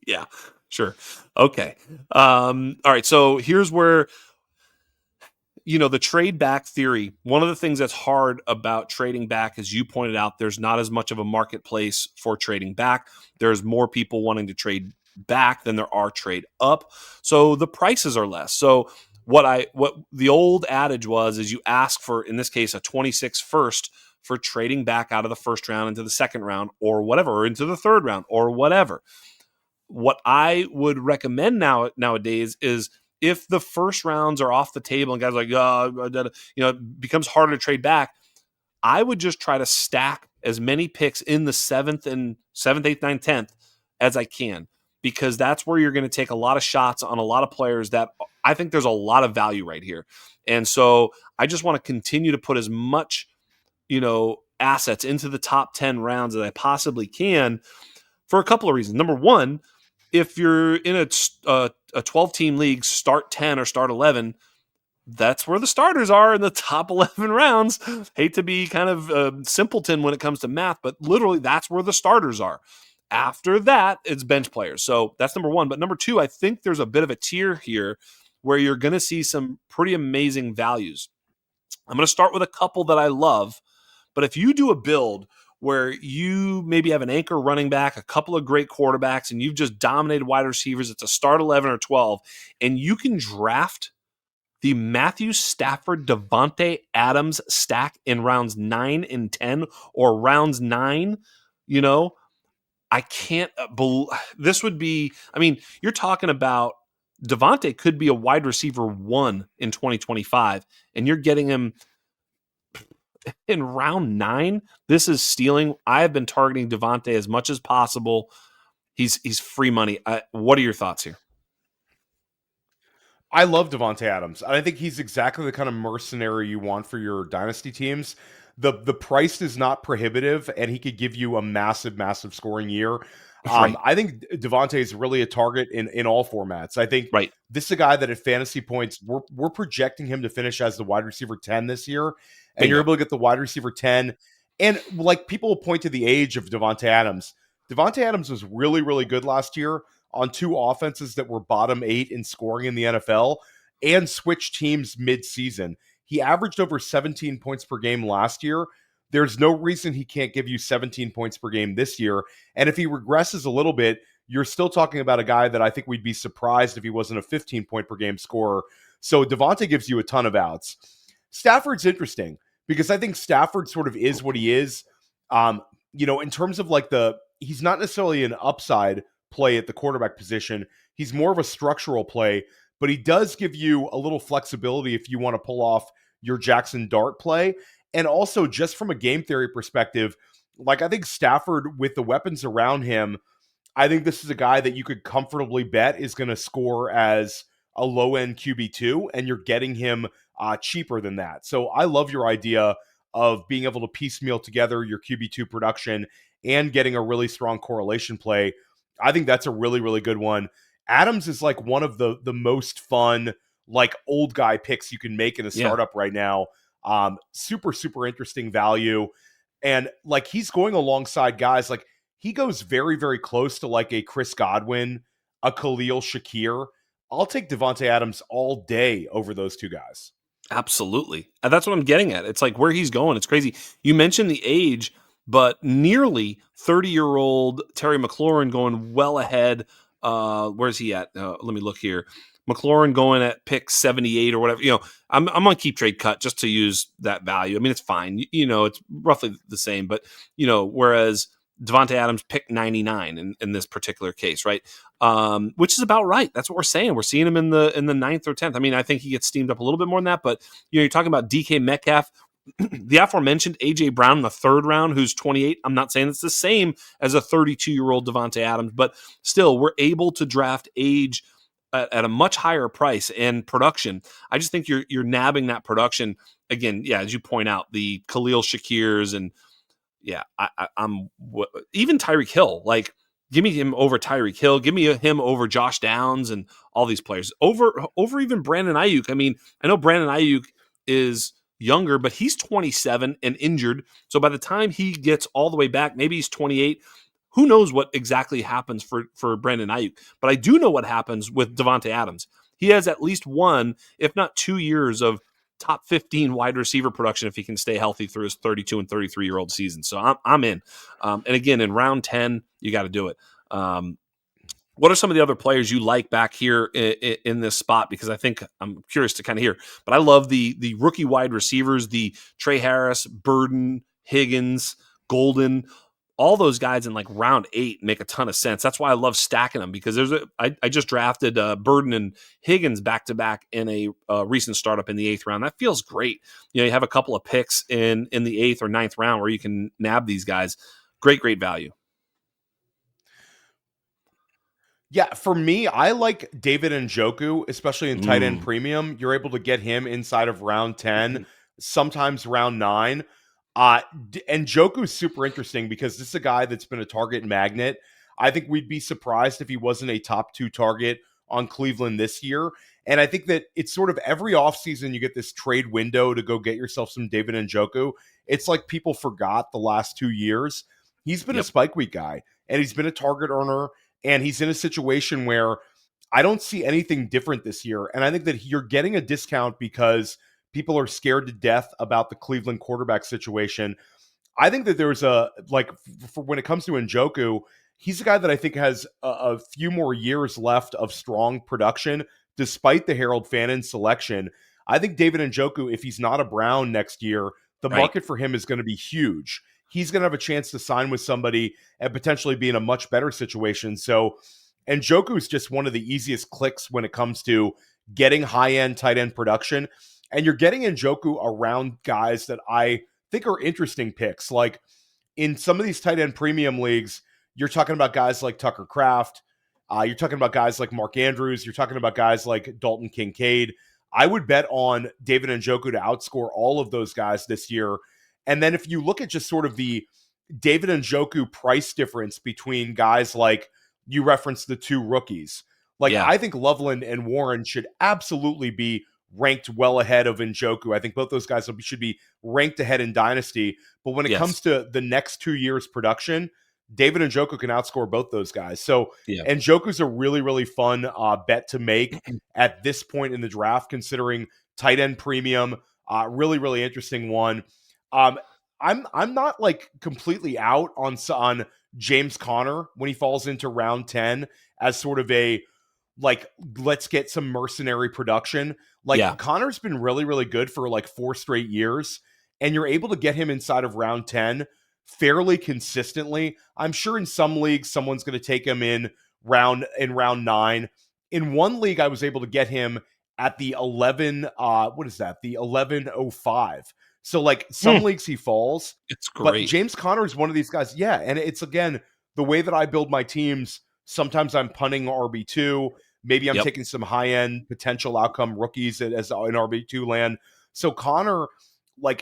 Speaker 1: Yeah, sure. Okay. All right. So here's where, the trade back theory, one of the things that's hard about trading back, as you pointed out, there's not as much of a marketplace for trading back. There's more people wanting to trade back than there are trade up. So the prices are less. So what the old adage was is you ask for, in this case, a 26 first for trading back out of the first round into the second round or whatever, or into the third round or whatever. What I would recommend nowadays is, if the first rounds are off the table and guys are like, it becomes harder to trade back, I would just try to stack as many picks in the 7th, 8th, 9th, 10th as I can, because that's where you're going to take a lot of shots on a lot of players that I think there's a lot of value right here. And so I just want to continue to put as much, assets into the top 10 rounds as I possibly can for a couple of reasons. Number one, if you're in a 12-team league, start 10 or start 11, that's where the starters are in the top 11 rounds. Hate to be kind of simpleton when it comes to math, but literally that's where the starters are. After that, it's bench players. So that's number one. But number two, I think there's a bit of a tier here where you're going to see some pretty amazing values. I'm going to start with a couple that I love, but if you do a build where you maybe have an anchor running back, a couple of great quarterbacks, and you've just dominated wide receivers, it's a start 11 or 12, and you can draft the Matthew Stafford Davante Adams stack in rounds 9 and 10 or rounds 9, I can't believe this would be, you're talking about Davante could be a wide receiver 1 in 2025, and you're getting him in round 9. This is stealing. I have been targeting Davante as much as possible. He's free money. What are your thoughts here?
Speaker 2: I love Davante Adams. I think he's exactly the kind of mercenary you want for your dynasty teams. The price is not prohibitive, and he could give you a massive scoring year.
Speaker 1: Right.
Speaker 2: I think Davante is really a target in all formats. I think
Speaker 1: Right.
Speaker 2: this is a guy that at fantasy points, we're projecting him to finish as the wide receiver 10 this year, and
Speaker 1: Bingo.
Speaker 2: you're able to get the wide receiver 10. And like, people will point to the age of Davante Adams. Davante Adams was really, really good last year on 2 offenses that were bottom 8 in scoring in the NFL and switched teams mid-season. He averaged over 17 points per game last year. There's no reason he can't give you 17 points per game this year. And if he regresses a little bit, you're still talking about a guy that I think we'd be surprised if he wasn't a 15-point per game scorer. So Davante gives you a ton of outs. Stafford's interesting because I think Stafford sort of is what he is. In terms of like he's not necessarily an upside play at the quarterback position. He's more of a structural play, but he does give you a little flexibility if you want to pull off your Jackson Dart play. And also, just from a game theory perspective, like, I think Stafford, with the weapons around him, I think this is a guy that you could comfortably bet is going to score as a low-end QB2, and you're getting him cheaper than that. So I love your idea of being able to piecemeal together your QB2 production and getting a really strong correlation play. I think that's a really, really good one. Adams is like one of the most fun, like, old guy picks you can make in a startup right now. Super, super interesting value. And like, he's going alongside guys like, he goes very, very close to like a Chris Godwin, a Khalil Shakir. I'll take Davante Adams all day over those 2 guys.
Speaker 1: Absolutely. That's what I'm getting at. It's like where he's going. It's crazy. You mentioned the age, but nearly 30-year-old Terry McLaurin going well ahead. Where's he at? Let me look here. McLaurin going at pick 78 or whatever. I'm on Keep Trade Cut just to use that value. It's fine. It's roughly the same. But, whereas Davante Adams pick 99 in this particular case, right? Which is about right. That's what we're saying. We're seeing him in the ninth or 10th. I mean, I think he gets steamed up a little bit more than that, but you're talking about DK Metcalf, the aforementioned AJ Brown in the third round, who's 28. I'm not saying it's the same as a 32-year-old Davante Adams, but still, we're able to draft age at a much higher price and production. I just think you're nabbing that production again. Yeah, as you point out, the Khalil Shakirs and yeah, I'm even Tyreek Hill. Like, give me him over Tyreek Hill. Give me him over Josh Downs and all these players over even Brandon Ayuk. I mean, I know Brandon Ayuk is younger, but he's 27 and injured. So by the time he gets all the way back, maybe he's 28. Who knows what exactly happens for Brandon Ayuk? But I do know what happens with Davante Adams. He has at least one, if not 2 years of top 15 wide receiver production if he can stay healthy through his 32 and 33-year-old season. So I'm in. And again, in round 10, you got to do it. What are some of the other players you like back here in this spot? Because I think I'm curious to kind of hear. But I love the rookie wide receivers, the Trey Harris, Burden, Higgins, Golden. All those guys in like round 8 make a ton of sense. That's why I love stacking them, because I just drafted Burden and Higgins back to back in a recent startup in the 8th round. That feels great. You have a couple of picks in the 8th or 9th round where you can nab these guys. Great value.
Speaker 2: Yeah, for me, I like David Njoku, especially in tight end premium. You're able to get him inside of round 10, sometimes round 9. Njoku is super interesting because this is a guy that's been a target magnet. I think we'd be surprised if he wasn't a top 2 target on Cleveland this year. And I think that it's sort of every offseason you get this trade window to go get yourself some David Njoku. It's like people forgot the last 2 years. He's been a spike week guy, and he's been a target earner. And he's in a situation where I don't see anything different this year. And I think that you're getting a discount because people are scared to death about the Cleveland quarterback situation. I think that there's for when it comes to Njoku, he's a guy that I think has a few more years left of strong production, despite the Harold Fannin selection. I think David Njoku, if he's not a Brown next year, the market for him is going to be huge. He's going to have a chance to sign with somebody and potentially be in a much better situation. So, Njoku is just one of the easiest clicks when it comes to getting high-end tight end production. And you're getting Njoku around guys that I think are interesting picks. Like in some of these tight end premium leagues, you're talking about guys like Tucker Kraft. You're talking about guys like Mark Andrews. You're talking about guys like Dalton Kincaid. I would bet on David Njoku to outscore all of those guys this year. And then if you look at just sort of the David Njoku price difference between guys like you referenced the 2 rookies, I think Loveland and Warren should absolutely be ranked well ahead of Njoku. I think both those guys should be ranked ahead in Dynasty. But when it comes to the next 2 years production, David Njoku can outscore both those guys. So Njoku's a really, really fun bet to make at this point in the draft, considering tight end premium. Really, really interesting one. I'm not like completely out on James Conner when he falls into round 10 as sort of a let's get some mercenary production. Conner's been really, really good for 4 straight years, and you're able to get him inside of round 10 fairly consistently. I'm sure in some leagues someone's going to take him in round 9. In one league, I was able to get him at the 11. What is that? The 11:05. So some leagues he falls.
Speaker 1: It's great.
Speaker 2: But James Conner is one of these guys. Yeah, and it's again the way that I build my teams. Sometimes I'm punting RB2. Maybe I'm taking some high-end potential outcome rookies as in RB2 land. So Conner,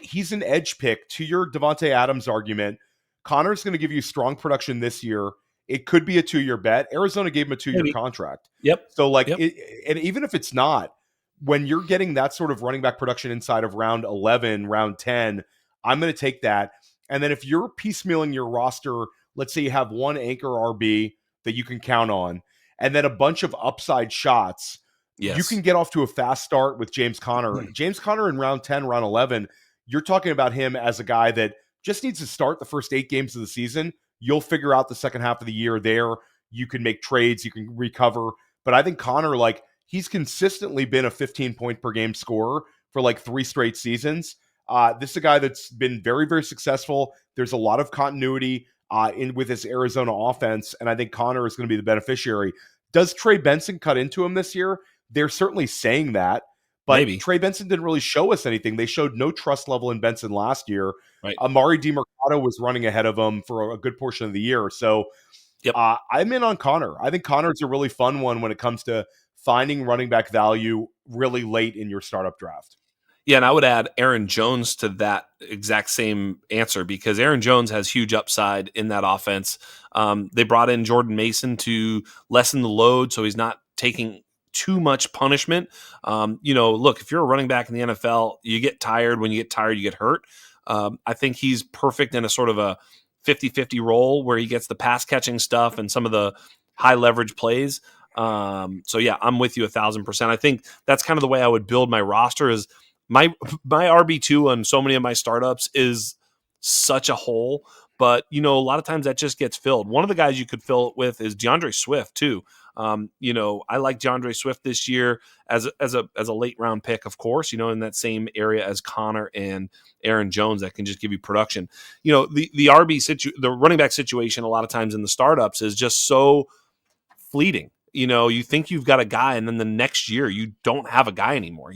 Speaker 2: he's an edge pick. To your Davante Adams argument, Conner's going to give you strong production this year. It could be a 2-year bet. Arizona gave him a 2-year contract. So and even if it's not, when you're getting that sort of running back production inside of round 11, round 10, I'm going to take that. And then if you're piecemealing your roster, let's say you have one anchor RB that you can count on, and then a bunch of upside shots, you can get off to a fast start with James Conner. James Conner in round 10, round 11, you're talking about him as a guy that just needs to start the first 8 games of the season. You'll figure out the second half of the year there. You can make trades. You can recover. But I think Conner, he's consistently been a 15-point per game scorer for 3 straight seasons. This is a guy that's been very, very successful. There's a lot of continuity. in with this Arizona offense, and I think Connor is going to be the beneficiary. Does Trey Benson cut into him this year? They're certainly saying that, but
Speaker 1: Maybe.
Speaker 2: Trey Benson didn't really show us anything. They showed no trust level in Benson last year.
Speaker 1: Right.
Speaker 2: Amari DiMercato was running ahead of him for a good portion of the year. So
Speaker 1: Yep.
Speaker 2: I'm in on Connor. I think Connor's a really fun one when it comes to finding running back value really late in your startup draft.
Speaker 1: Yeah, and I would add Aaron Jones to that exact same answer because Aaron Jones has huge upside in that offense. They brought in Jordan Mason to lessen the load so he's not taking too much punishment. Look, if you're a running back in the NFL, you get tired. When you get tired, you get hurt. I think he's perfect in a sort of a 50-50 role where he gets the pass catching stuff and some of the high leverage plays. So yeah, I'm with you 1,000%. I think that's kind of the way I would build my roster is my RB2 on so many of my startups is such a hole, but a lot of times that just gets filled. One of the guys you could fill it with is DeAndre Swift too. I like DeAndre Swift this year as a late round pick, of course, in that same area as Connor and Aaron Jones that can just give you production. The running back situation a lot of times in the startups is just so fleeting. You think you've got a guy and then the next year you don't have a guy anymore.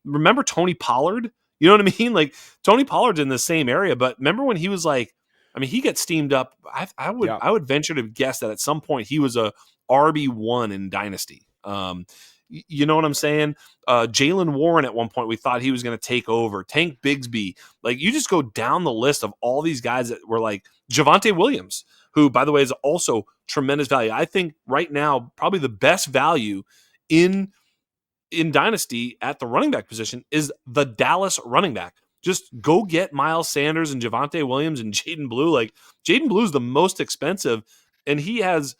Speaker 1: Remember Tony Pollard? You know what I mean? Like Tony Pollard's in the same area, but remember when he was like, he gets steamed up. I would venture to guess that at some point he was a RB1 in Dynasty. You know what I'm saying? Jaylen Warren at one point, we thought he was going to take over. Tank Bigsby. Like you just go down the list of all these guys that were like Javonte Williams, who, by the way, is also tremendous value. I think right now, probably the best value in Dynasty at the running back position is the Dallas running back. Just go get Miles Sanders and Javonte Williams and Jaden Blue. Like Jaden Blue is the most expensive, and he has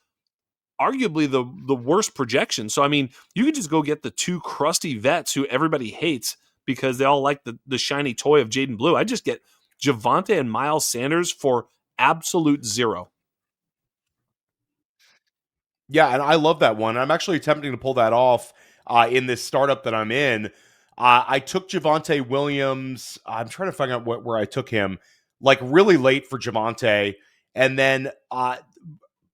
Speaker 1: arguably the worst projection. So, you could just go get the two crusty vets who everybody hates because they all like the shiny toy of Jaden Blue. I just get Javonte and Miles Sanders for absolute zero.
Speaker 2: Yeah, and I love that one. I'm actually attempting to pull that off in this startup that I'm in. I took Javonte Williams. I'm trying to find out where I took him, like really late for Javonte. And then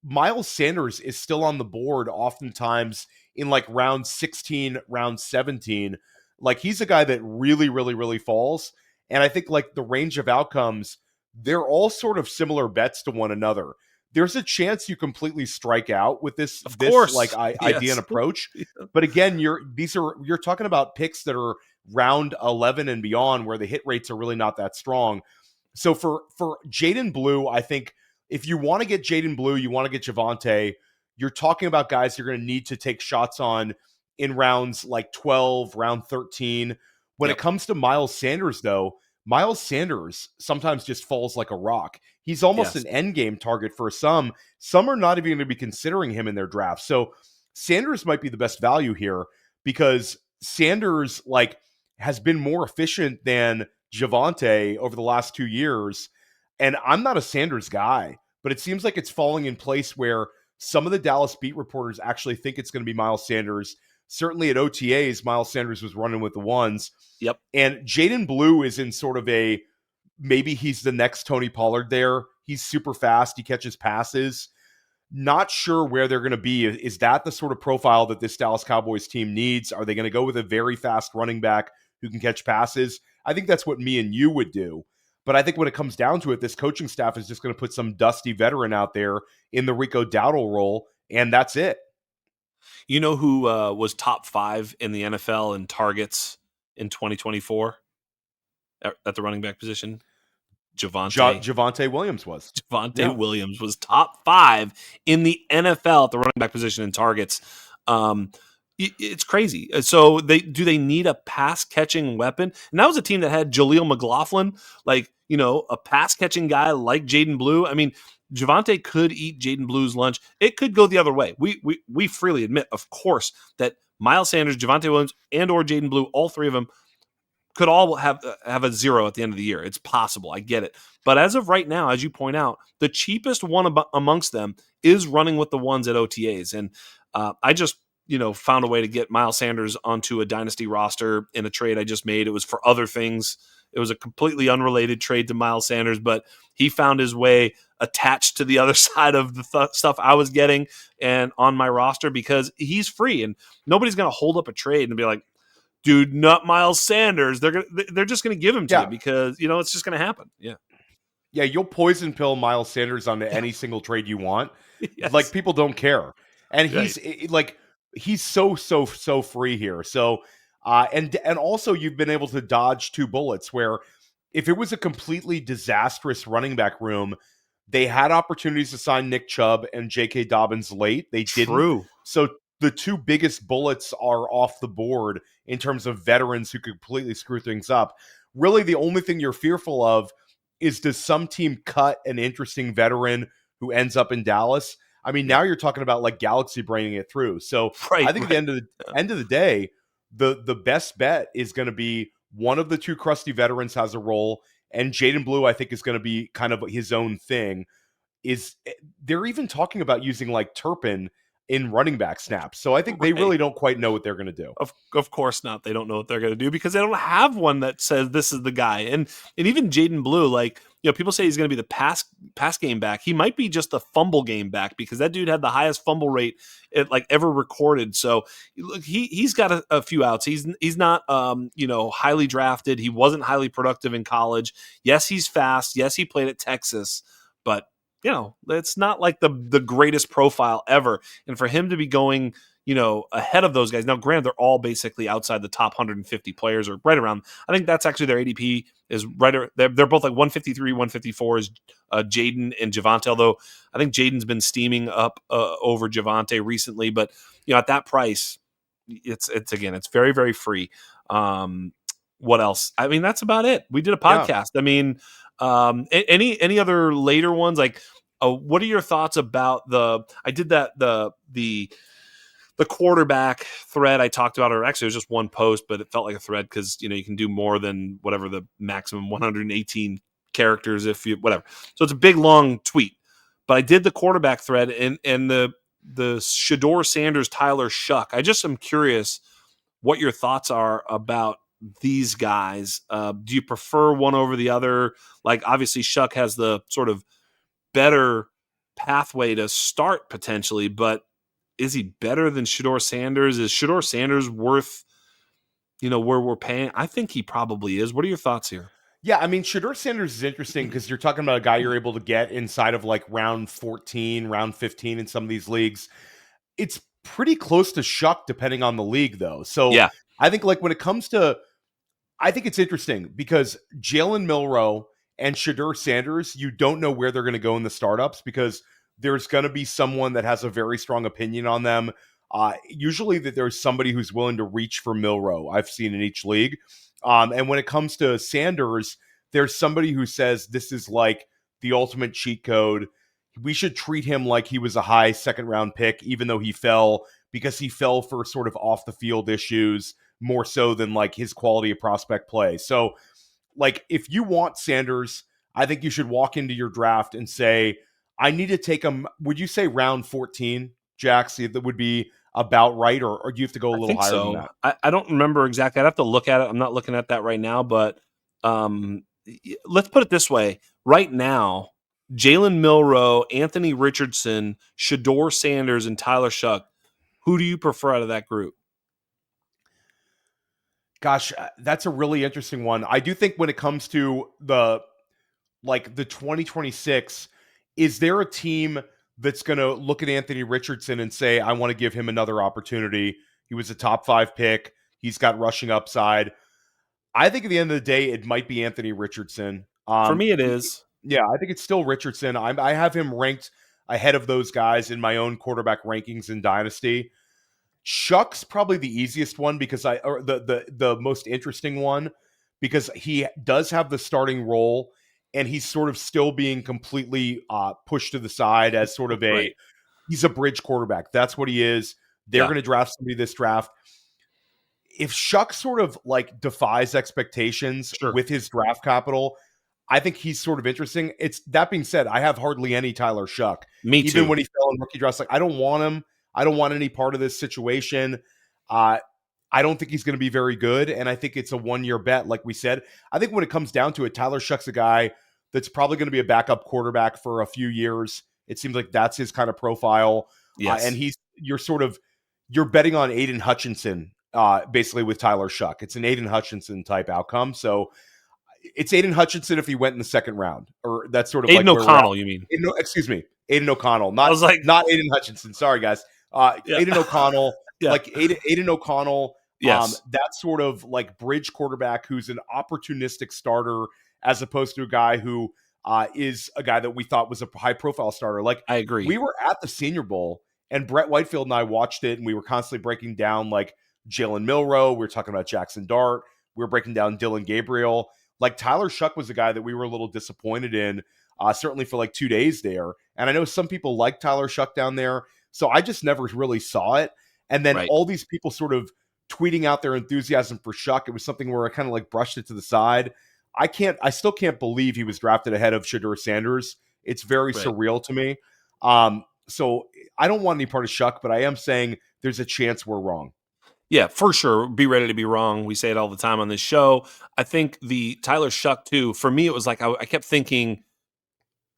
Speaker 2: Miles Sanders is still on the board oftentimes in like round 16, round 17. Like he's a guy that really, really, really falls. And I think like the range of outcomes, they're all sort of similar bets to one another. There's a chance you completely strike out with this like idea and approach. Yeah. But again, you're talking about picks that are round 11 and beyond where the hit rates are really not that strong. So for Jaden Blue, I think if you want to get Jaden Blue, you want to get Javonte, you're talking about guys you're going to need to take shots on in rounds like 12, round 13. When it comes to Miles Sanders, though, Miles Sanders sometimes just falls like a rock. He's almost an end game target for some. Some are not even going to be considering him in their draft. So Sanders might be the best value here because Sanders has been more efficient than Javonte over the last 2 years. And I'm not a Sanders guy, but it seems like it's falling in place where some of the Dallas beat reporters actually think it's going to be Miles Sanders. Certainly at OTAs, Miles Sanders was running with the ones.
Speaker 1: Yep.
Speaker 2: And Jaden Blue is in sort of maybe he's the next Tony Pollard there. He's super fast. He catches passes. Not sure where they're going to be. Is that the sort of profile that this Dallas Cowboys team needs? Are they going to go with a very fast running back who can catch passes? I think that's what me and you would do. But I think when it comes down to it, this coaching staff is just going to put some dusty veteran out there in the Rico Dowdle role, and that's it.
Speaker 1: You know who was top 5 in the NFL in targets in 2024 at the running back position?
Speaker 2: Javonte Williams was.
Speaker 1: Javonte Williams was top 5 in the NFL at the running back position in targets. It's crazy. So do they need a pass catching weapon? And that was a team that had Jaleel McLaughlin, a pass catching guy like Jaden Blue. Javonte could eat Jaden Blue's lunch. It could go the other way. We freely admit, of course, that Miles Sanders, Javonte Williams, and or Jaden Blue, all three of them could all have a zero at the end of the year. It's possible. I get it. But as of right now, as you point out, the cheapest one amongst them is running with the ones at OTAs. And I just found a way to get Miles Sanders onto a Dynasty roster in a trade I just made. It was for other things. It was a completely unrelated trade to Miles Sanders, but he found his way attached to the other side of the stuff I was getting and on my roster because he's free, and nobody's going to hold up a trade and be like, dude, not Miles Sanders. They're just going to give him to you because, it's just going to happen. Yeah.
Speaker 2: Yeah, you'll poison pill Miles Sanders onto any single trade you want.
Speaker 1: Yes.
Speaker 2: Like, people don't care. And
Speaker 1: Right.
Speaker 2: he's so free here. So and also you've been able to dodge 2 bullets where if it was a completely disastrous running back room, they had opportunities to sign Nick Chubb and J.K. Dobbins late. They didn't.
Speaker 1: True.
Speaker 2: So the 2 biggest bullets are off the board in terms of veterans who could completely screw things up. Really, the only thing you're fearful of is, does some team cut an interesting veteran who ends up in Dallas? I mean, now you're talking about like Galaxy braining it through. So I think at the end of the day, the best bet is going to be one of the 2 crusty veterans has a role, and Jaden Blue, I think, is going to be kind of his own thing. They're even talking about using like Turpin in running back snaps. So I think they really don't quite know what they're going to do.
Speaker 1: Of course not. They don't know what they're going to do because they don't have one that says this is the guy. And even Jaden Blue, like, people say he's going to be the pass game back. He might be just a fumble game back because that dude had the highest fumble rate ever recorded. So look, he's got a few outs. He's not highly drafted. He wasn't highly productive in college. Yes, he's fast. Yes, he played at Texas, but it's not like the greatest profile ever. And for him to be going, ahead of those guys. Now, granted, they're all basically outside the top 150 players or right around. I think that's actually their ADP is right. They're both like 153, 154 is Jaden and Javonte, although I think Jaden's been steaming up over Javonte recently. But, at that price, it's very, very free. What else? I mean, that's about it. We did a podcast. Yeah. I mean, any other later ones? Like, what are your thoughts about I did the quarterback thread I talked about, or actually it was just one post, but it felt like a thread because, you can do more than whatever the maximum 118 characters whatever. So it's a big, long tweet, but I did the quarterback thread and the Shedeur Sanders, Tyler Shough. I just am curious what your thoughts are about these guys. Do you prefer one over the other? Like, obviously Shough has the sort of better pathway to start potentially, but is he better than Shedeur Sanders? Is Shedeur Sanders worth, where we're paying? I think he probably is. What are your thoughts here?
Speaker 2: Yeah, I mean, Shedeur Sanders is interesting because you're talking about a guy you're able to get inside of like round 14, round 15 in some of these leagues. It's pretty close to Shough depending on the league, though. So yeah. I think like when it comes to, I think it's interesting because Jalen Milroe and Shedeur Sanders, you don't know where they're going to go in the startups because there's going to be someone that has a very strong opinion on them. Usually that there's somebody who's willing to reach for Milroe, I've seen in each league. And when it comes to Sanders, there's somebody who says this is like the ultimate cheat code. We should treat him like he was a high second round pick, even though he fell because he fell for sort of off the field issues more so than like his quality of prospect play. So like if you want Sanders, I think you should walk into your draft and say, I need to take him. Would you say round 14, Jax? That would be about right, or do you have to go a little higher than that?
Speaker 1: I don't remember exactly. I'd have to look at it. I'm not looking at that right now, but let's put it this way. Right now, Jalen Milroe, Anthony Richardson, Shedeur Sanders, and Tyler Shough. Who do you prefer out of that group?
Speaker 2: Gosh, that's a really interesting one. I do think when it comes to the 2026, is there a team that's going to look at Anthony Richardson and say, I want to give him another opportunity? He was a top 5 pick. He's got rushing upside. I think at the end of the day, it might be Anthony Richardson.
Speaker 1: For me, it is.
Speaker 2: Yeah, I think it's still Richardson. I have him ranked ahead of those guys in my own quarterback rankings in Dynasty. Shough's probably the easiest one or the most interesting one because he does have the starting role and he's sort of still being completely pushed to the side as sort of he's a bridge quarterback. That's what he is. They're going to draft somebody this draft. If Shough sort of like defies expectations with his draft capital, I think he's sort of interesting. It's that being said, I have hardly any Tyler Shough.
Speaker 1: Me too.
Speaker 2: Even when he fell in rookie drafts, like I don't want him. I don't want any part of this situation. I I don't think he's going to be very good, and I think it's a one-year bet, like we said. I think when it comes down to it, Tyler Shough's a guy that's probably going to be a backup quarterback for a few years. It seems like that's his kind of profile,
Speaker 1: Yes.
Speaker 2: and you're betting on Aiden Hutchinson, basically with Tyler Shough. It's an Aiden Hutchinson type outcome, so it's Aiden Hutchinson if he went in the second round, or that's sort of
Speaker 1: Aiden
Speaker 2: like where we're at.
Speaker 1: O'Connell, you mean?
Speaker 2: Excuse me, Aiden O'Connell,
Speaker 1: I was like,
Speaker 2: not Aiden Hutchinson. Sorry, guys.
Speaker 1: yeah,
Speaker 2: Aiden O'Connell,
Speaker 1: yeah,
Speaker 2: like Aiden O'Connell,
Speaker 1: yes,
Speaker 2: that sort of like bridge quarterback who's an opportunistic starter as opposed to a guy who is a guy that we thought was a high profile starter. Like
Speaker 1: I agree.
Speaker 2: we were at the Senior Bowl and Brett Whitefield and I watched it and we were constantly breaking down like Jalen Milroe. We were talking about Jackson Dart. We were breaking down Dylan Gabriel. Like Tyler Shough was a guy that we were a little disappointed in, certainly for like 2 days there. And I know some people like Tyler Shough down there. So I just never really saw it. And then
Speaker 1: Right.
Speaker 2: all these people sort of tweeting out their enthusiasm for Shough. It was something where I kind of like brushed it to the side. I still can't believe he was drafted ahead of Shedeur Sanders. It's very
Speaker 1: Right.
Speaker 2: surreal to me. So I don't want any part of Shough, but I am saying there's a chance we're wrong.
Speaker 1: Yeah, for sure. Be ready to be wrong. We say it all the time on this show. I think the Tyler Shough too, for me, it was like I kept thinking,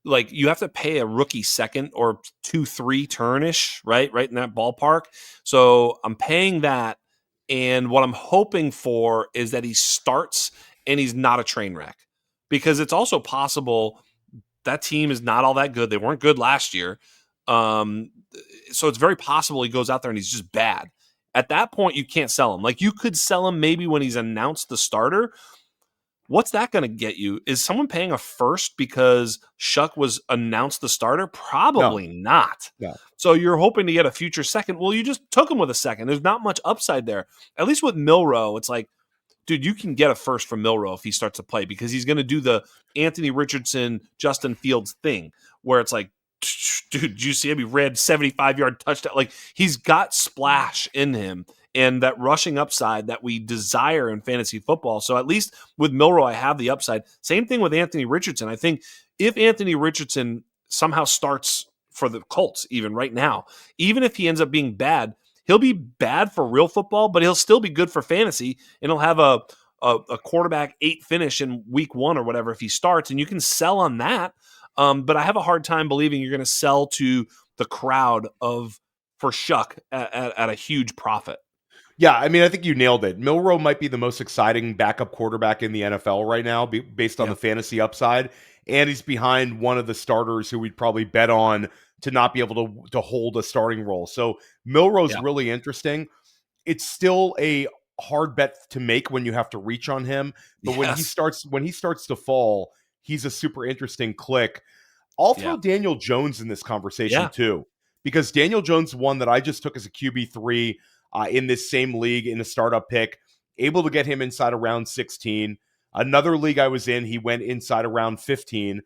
Speaker 1: like, you have to pay a rookie second or 2-3 turnish, right? Right in that ballpark. So I'm paying that. And what I'm hoping for is that he starts and he's not a train wreck. Because it's also possible that team is not all that good. They weren't good last year. So it's very possible he goes out there and he's just bad. At that point, you can't sell him. Like, you could sell him maybe when he's announced the starter. What's that going to get you? Is someone paying a first because Shough was announced the starter? Probably not.
Speaker 2: No.
Speaker 1: So you're hoping to get a future second. Well, you just took him with a second. There's not much upside there. At least with Milroe, it's like, dude, you can get a first from Milroe if he starts to play because he's going to do the Anthony Richardson, Justin Fields thing where it's like, dude, did you see him? He ran 75-yard touchdown. Like, he's got splash in him and that rushing upside that we desire in fantasy football. So at least with Milroe, I have the upside. Same thing with Anthony Richardson. I think if Anthony Richardson somehow starts for the Colts, even right now, even if he ends up being bad, he'll be bad for real football, but he'll still be good for fantasy, and he'll have a quarterback 8 finish in week 1 or whatever if he starts, and you can sell on that. But I have a hard time believing you're going to sell to the crowd for Shough at a huge profit.
Speaker 2: Yeah, I mean, I think you nailed it. Milroe might be the most exciting backup quarterback in the NFL right now, based on the fantasy upside, and he's behind one of the starters who we'd probably bet on to not be able to hold a starting role. So Milroe's really interesting. It's still a hard bet to make when you have to reach on him, but when he starts to fall, he's a super interesting click. I'll throw Daniel Jones in this conversation too, because Daniel Jones, one that I just took as a QB3 in this same league in a startup pick, able to get him inside of round 16. Another league I was in, he went inside of round 15.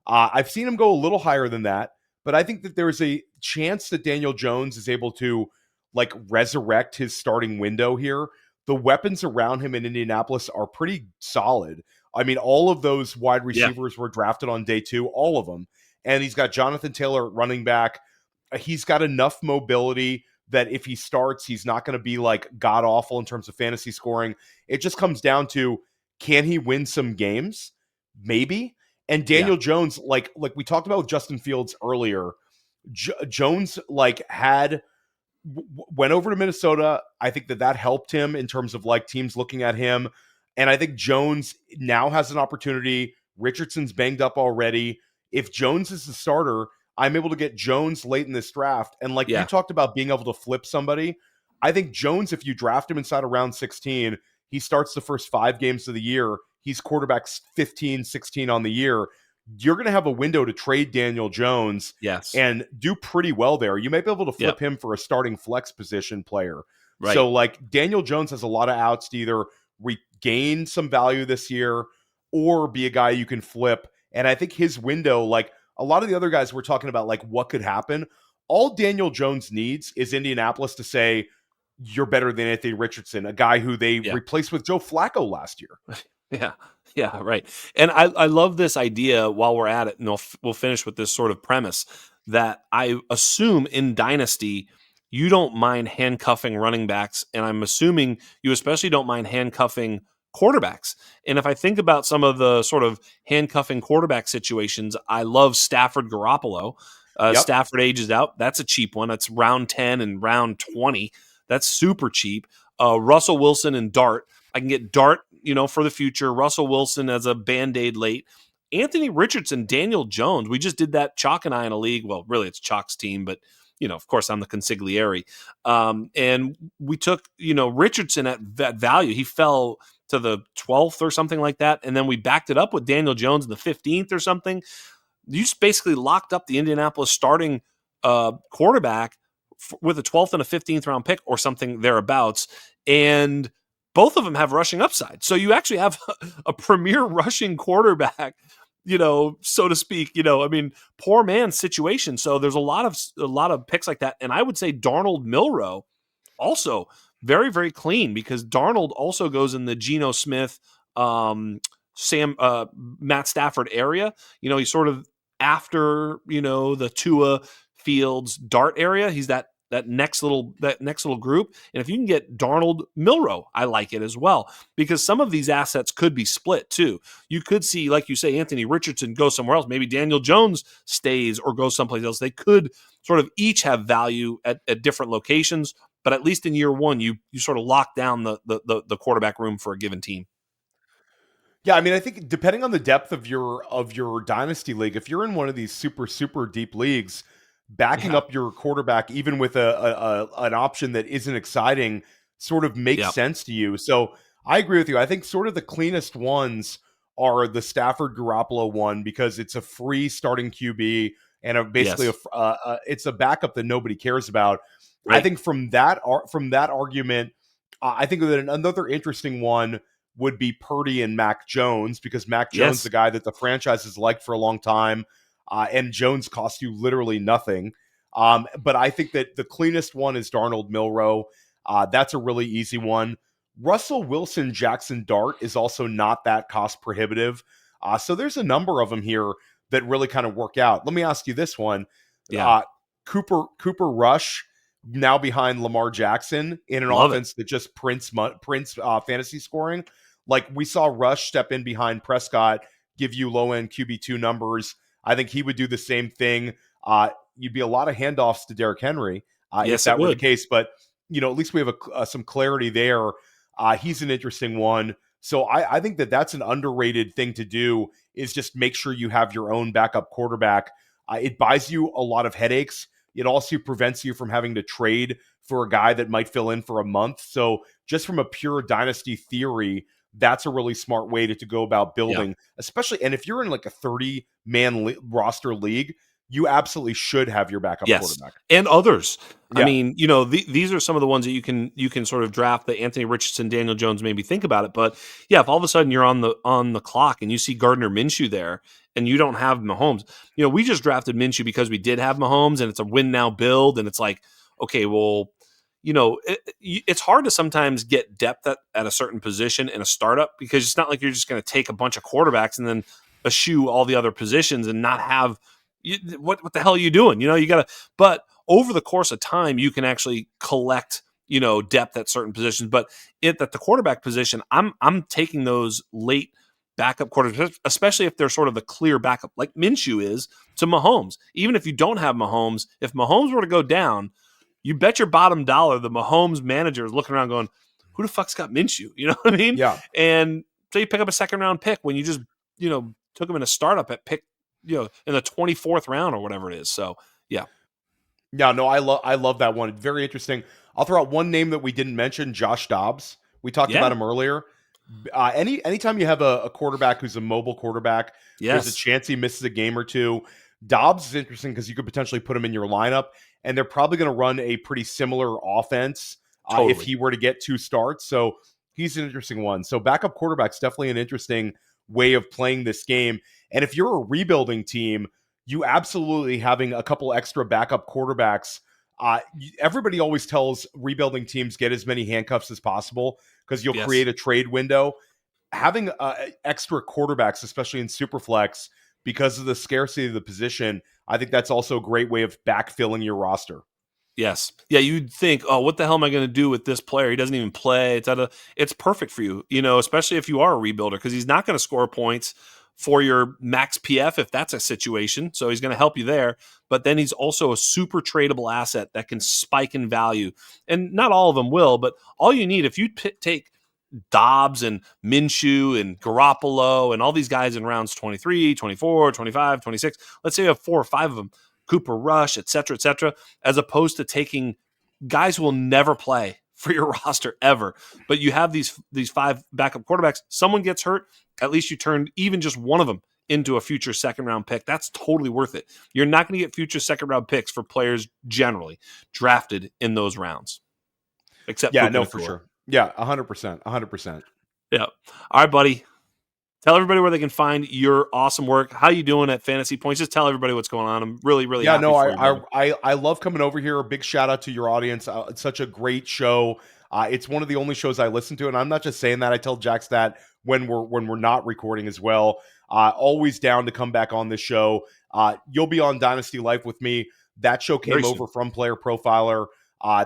Speaker 2: I've seen him go a little higher than that, but I think that there's a chance that Daniel Jones is able to like resurrect his starting window here. The weapons around him in Indianapolis are pretty solid. I mean, all of those wide receivers were drafted on day 2, all of them. And he's got Jonathan Taylor at running back. He's got enough mobility that if he starts, he's not going to be like god awful in terms of fantasy scoring. It just comes down to, can he win some games? Maybe. And Daniel Jones, like we talked about with Justin Fields earlier, Jones like went over to Minnesota. I think that helped him in terms of like teams looking at him. And I think Jones now has an opportunity. Richardson's banged up already. If Jones is the starter, I'm able to get Jones late in this draft. And like you talked about being able to flip somebody, I think Jones, if you draft him inside of round 16, he starts the first 5 games of the year. He's quarterbacks 15, 16 on the year. You're going to have a window to trade Daniel Jones and do pretty well there. You may be able to flip him for a starting flex position player. Right. So like Daniel Jones has a lot of outs to either regain some value this year or be a guy you can flip. And I think his window, like a lot of the other guys we're talking about, like what could happen, all Daniel Jones needs is Indianapolis to say, you're better than Anthony Richardson, a guy who they replaced with Joe Flacco last year.
Speaker 1: Yeah, right. And I love this idea while we're at it, and we'll finish with this sort of premise that I assume in Dynasty, you don't mind handcuffing running backs, and I'm assuming you especially don't mind handcuffing quarterbacks. And if I think about some of the sort of handcuffing quarterback situations, I love Stafford Garoppolo.
Speaker 2: Yep.
Speaker 1: Stafford ages out. That's a cheap one. That's round 10 and round 20. That's super cheap. Russell Wilson and Dart. I can get Dart, for the future. Russell Wilson as a Band-Aid late. Anthony Richardson, Daniel Jones. We just did that, Chalk and I, in a league. Well, really, it's Chalk's team, but of course, I'm the consigliere. And we took, Richardson at that value. He fell to the 12th or something like that. And then we backed it up with Daniel Jones in the 15th or something. You just basically locked up the Indianapolis starting quarterback with a 12th and a 15th round pick or something thereabouts. And both of them have rushing upside. So you actually have a premier rushing quarterback, so to speak, poor man's situation. So there's a lot of picks like that. And I would say Darnold Milroe also very, very clean, because Darnold also goes in the Geno Smith, Matt Stafford area. He's sort of after, the Tua Fields Dart area. He's that next little group. And if you can get Darnold Milroe, I like it as well, because some of these assets could be split too. You could see, like you say, Anthony Richardson go somewhere else. Maybe Daniel Jones stays or goes someplace else. They could sort of each have value at different locations, but at least in year one, you sort of lock down the quarterback room for a given team.
Speaker 2: Yeah, I mean, I think depending on the depth of your dynasty league, if you're in one of these super deep leagues, backing
Speaker 1: Yeah.
Speaker 2: up your quarterback even with an option that isn't exciting sort of makes
Speaker 1: Yep.
Speaker 2: sense to you. So I agree with you. I think sort of the cleanest ones are the Stafford Garoppolo one, because it's a free starting QB and basically
Speaker 1: Yes.
Speaker 2: it's a backup that nobody cares about. I
Speaker 1: Right.
Speaker 2: think from that argument, I think that another interesting one would be Purdy and Mac Jones, because Mac Jones, the
Speaker 1: Yes.
Speaker 2: guy that the franchise has liked for a long time, and Jones cost you literally nothing. But I think that the cleanest one is Darnold Milroe. That's a really easy one. Russell Wilson, Jackson Dart is also not that cost prohibitive. So there's a number of them here that really kind of work out. Let me ask you this one.
Speaker 1: Yeah.
Speaker 2: Uh, Cooper Rush, now behind Lamar Jackson in an
Speaker 1: Love it.
Speaker 2: offense that just prints fantasy scoring. Like we saw Rush step in behind Prescott, give you low end QB2 numbers. I think he would do the same thing. You'd be a lot of handoffs to Derrick Henry if
Speaker 1: Yes, it
Speaker 2: that were the
Speaker 1: would.
Speaker 2: case. But at least we have some clarity there. He's an interesting one. So I think that's an underrated thing to do, is just make sure you have your own backup quarterback. It buys you a lot of headaches. It also prevents you from having to trade for a guy that might fill in for a month. So just from a pure dynasty theory, that's a really smart way to go about
Speaker 1: Yeah.
Speaker 2: building, especially. And if you're in like a 30-man roster league, you absolutely should have your backup
Speaker 1: Yes,
Speaker 2: quarterback.
Speaker 1: and others. I
Speaker 2: Yeah.
Speaker 1: mean, these are some of the ones that you can sort of draft. The Anthony Richardson, Daniel Jones, maybe think about it. But yeah, if all of a sudden you're on the clock and you see Gardner Minshew there and you don't have Mahomes, we just drafted Minshew because we did have Mahomes, and it's a win now build, and it's like, okay, well, it's hard to sometimes get depth at a certain position in a startup, because it's not like you're just going to take a bunch of quarterbacks and then eschew all the other positions and not have what the hell are you doing? You got to, but over the course of time, you can actually collect, depth at certain positions. But at the quarterback position, I'm taking those late backup quarterbacks, especially if they're sort of the clear backup, like Minshew is to Mahomes. Even if you don't have Mahomes, if Mahomes were to go down, you bet your bottom dollar the Mahomes manager is looking around going, who the fuck's got Minshew? You know what I mean?
Speaker 2: Yeah.
Speaker 1: And so you pick up a second round pick when you just, took him in a startup at pick, in the 24th round or whatever it is. So yeah.
Speaker 2: Yeah, no, I love that one. Very interesting. I'll throw out one name that we didn't mention, Josh Dobbs. We talked
Speaker 1: Yeah.
Speaker 2: about him earlier. Anytime you have a quarterback who's a mobile quarterback, there's a
Speaker 1: Yes.
Speaker 2: chance he misses a game or two. Dobbs is interesting because you could potentially put him in your lineup, and they're probably going to run a pretty similar offense if
Speaker 1: Totally.
Speaker 2: he were to get 2 starts. So he's an interesting one. So backup quarterback's definitely an interesting way of playing this game. And if you're a rebuilding team, you absolutely having a couple extra backup quarterbacks. Everybody always tells rebuilding teams get as many handcuffs as possible because you'll
Speaker 1: Yes.
Speaker 2: create a trade window. Having extra quarterbacks, especially in Superflex, because of the scarcity of the position, I think that's also a great way of backfilling your roster.
Speaker 1: Yes. Yeah, you'd think, oh, what the hell am I going to do with this player? He doesn't even play. It's perfect for you, especially if you are a rebuilder, because he's not going to score points for your max PF if that's a situation. So he's going to help you there. But then he's also a super tradable asset that can spike in value. And not all of them will, but all you need, if you take Dobbs and Minshew and Garoppolo and all these guys in rounds 23, 24, 25, 26, let's say you have 4 or 5 of them, Cooper Rush, et cetera, as opposed to taking guys who will never play for your roster ever. But you have these 5 backup quarterbacks. Someone gets hurt, at least you turned even just one of them into a future second-round pick. That's totally worth it. You're not going to get future second-round picks for players generally drafted in those rounds. Except
Speaker 2: for sure. Yeah, 100%. 100%.
Speaker 1: Yeah. All right, buddy. Tell everybody where they can find your awesome work. How you doing at Fantasy Points? Just tell everybody what's going on. I'm really, really happy for you.
Speaker 2: I love coming over here. A big shout out to your audience. It's such a great show. It's one of the only shows I listen to, and I'm not just saying that. I tell Jax that when we're not recording as well. Always down to come back on this show. You'll be on Dynasty Life with me. That show came over from Player Profiler.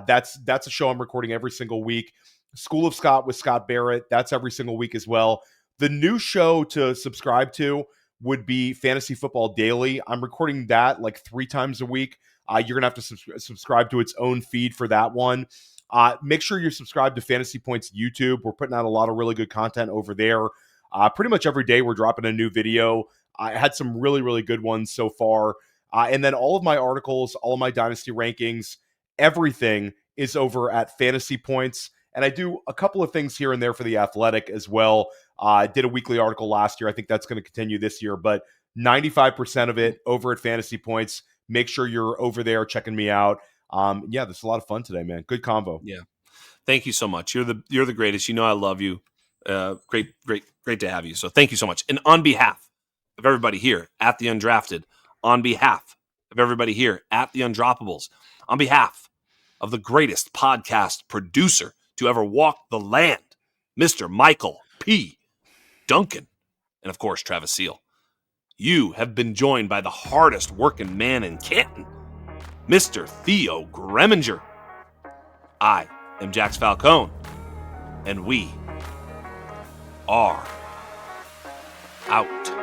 Speaker 2: That's a show I'm recording every single week. School of Scott with Scott Barrett. That's every single week as well. The new show to subscribe to would be Fantasy Football Daily. I'm recording that like 3 times a week. You're going to have to subscribe to its own feed for that one. Make sure you're subscribed to Fantasy Points YouTube. We're putting out a lot of really good content over there. Pretty much every day we're dropping a new video. I had some really, really good ones so far. And then all of my articles, all of my Dynasty rankings, everything is over at Fantasy Points. And I do a couple of things here and there for The Athletic as well. I did a weekly article last year. I think that's going to continue this year, but 95% of it over at Fantasy Points. Make sure you're over there checking me out. Yeah, this is a lot of fun today, man. Good convo.
Speaker 1: Yeah. Thank you so much. You're the greatest. I love you. Great to have you. So thank you so much. And on behalf of everybody here at The Undrafted, on behalf of everybody here at The Undroppables, on behalf of the greatest podcast producer to ever walk the land, Mr. Michael P. Duncan, and of course, Travis Seal. You have been joined by the hardest working man in Canton, Mr. Theo Greimminger. I am Jax Falcone, and we are out.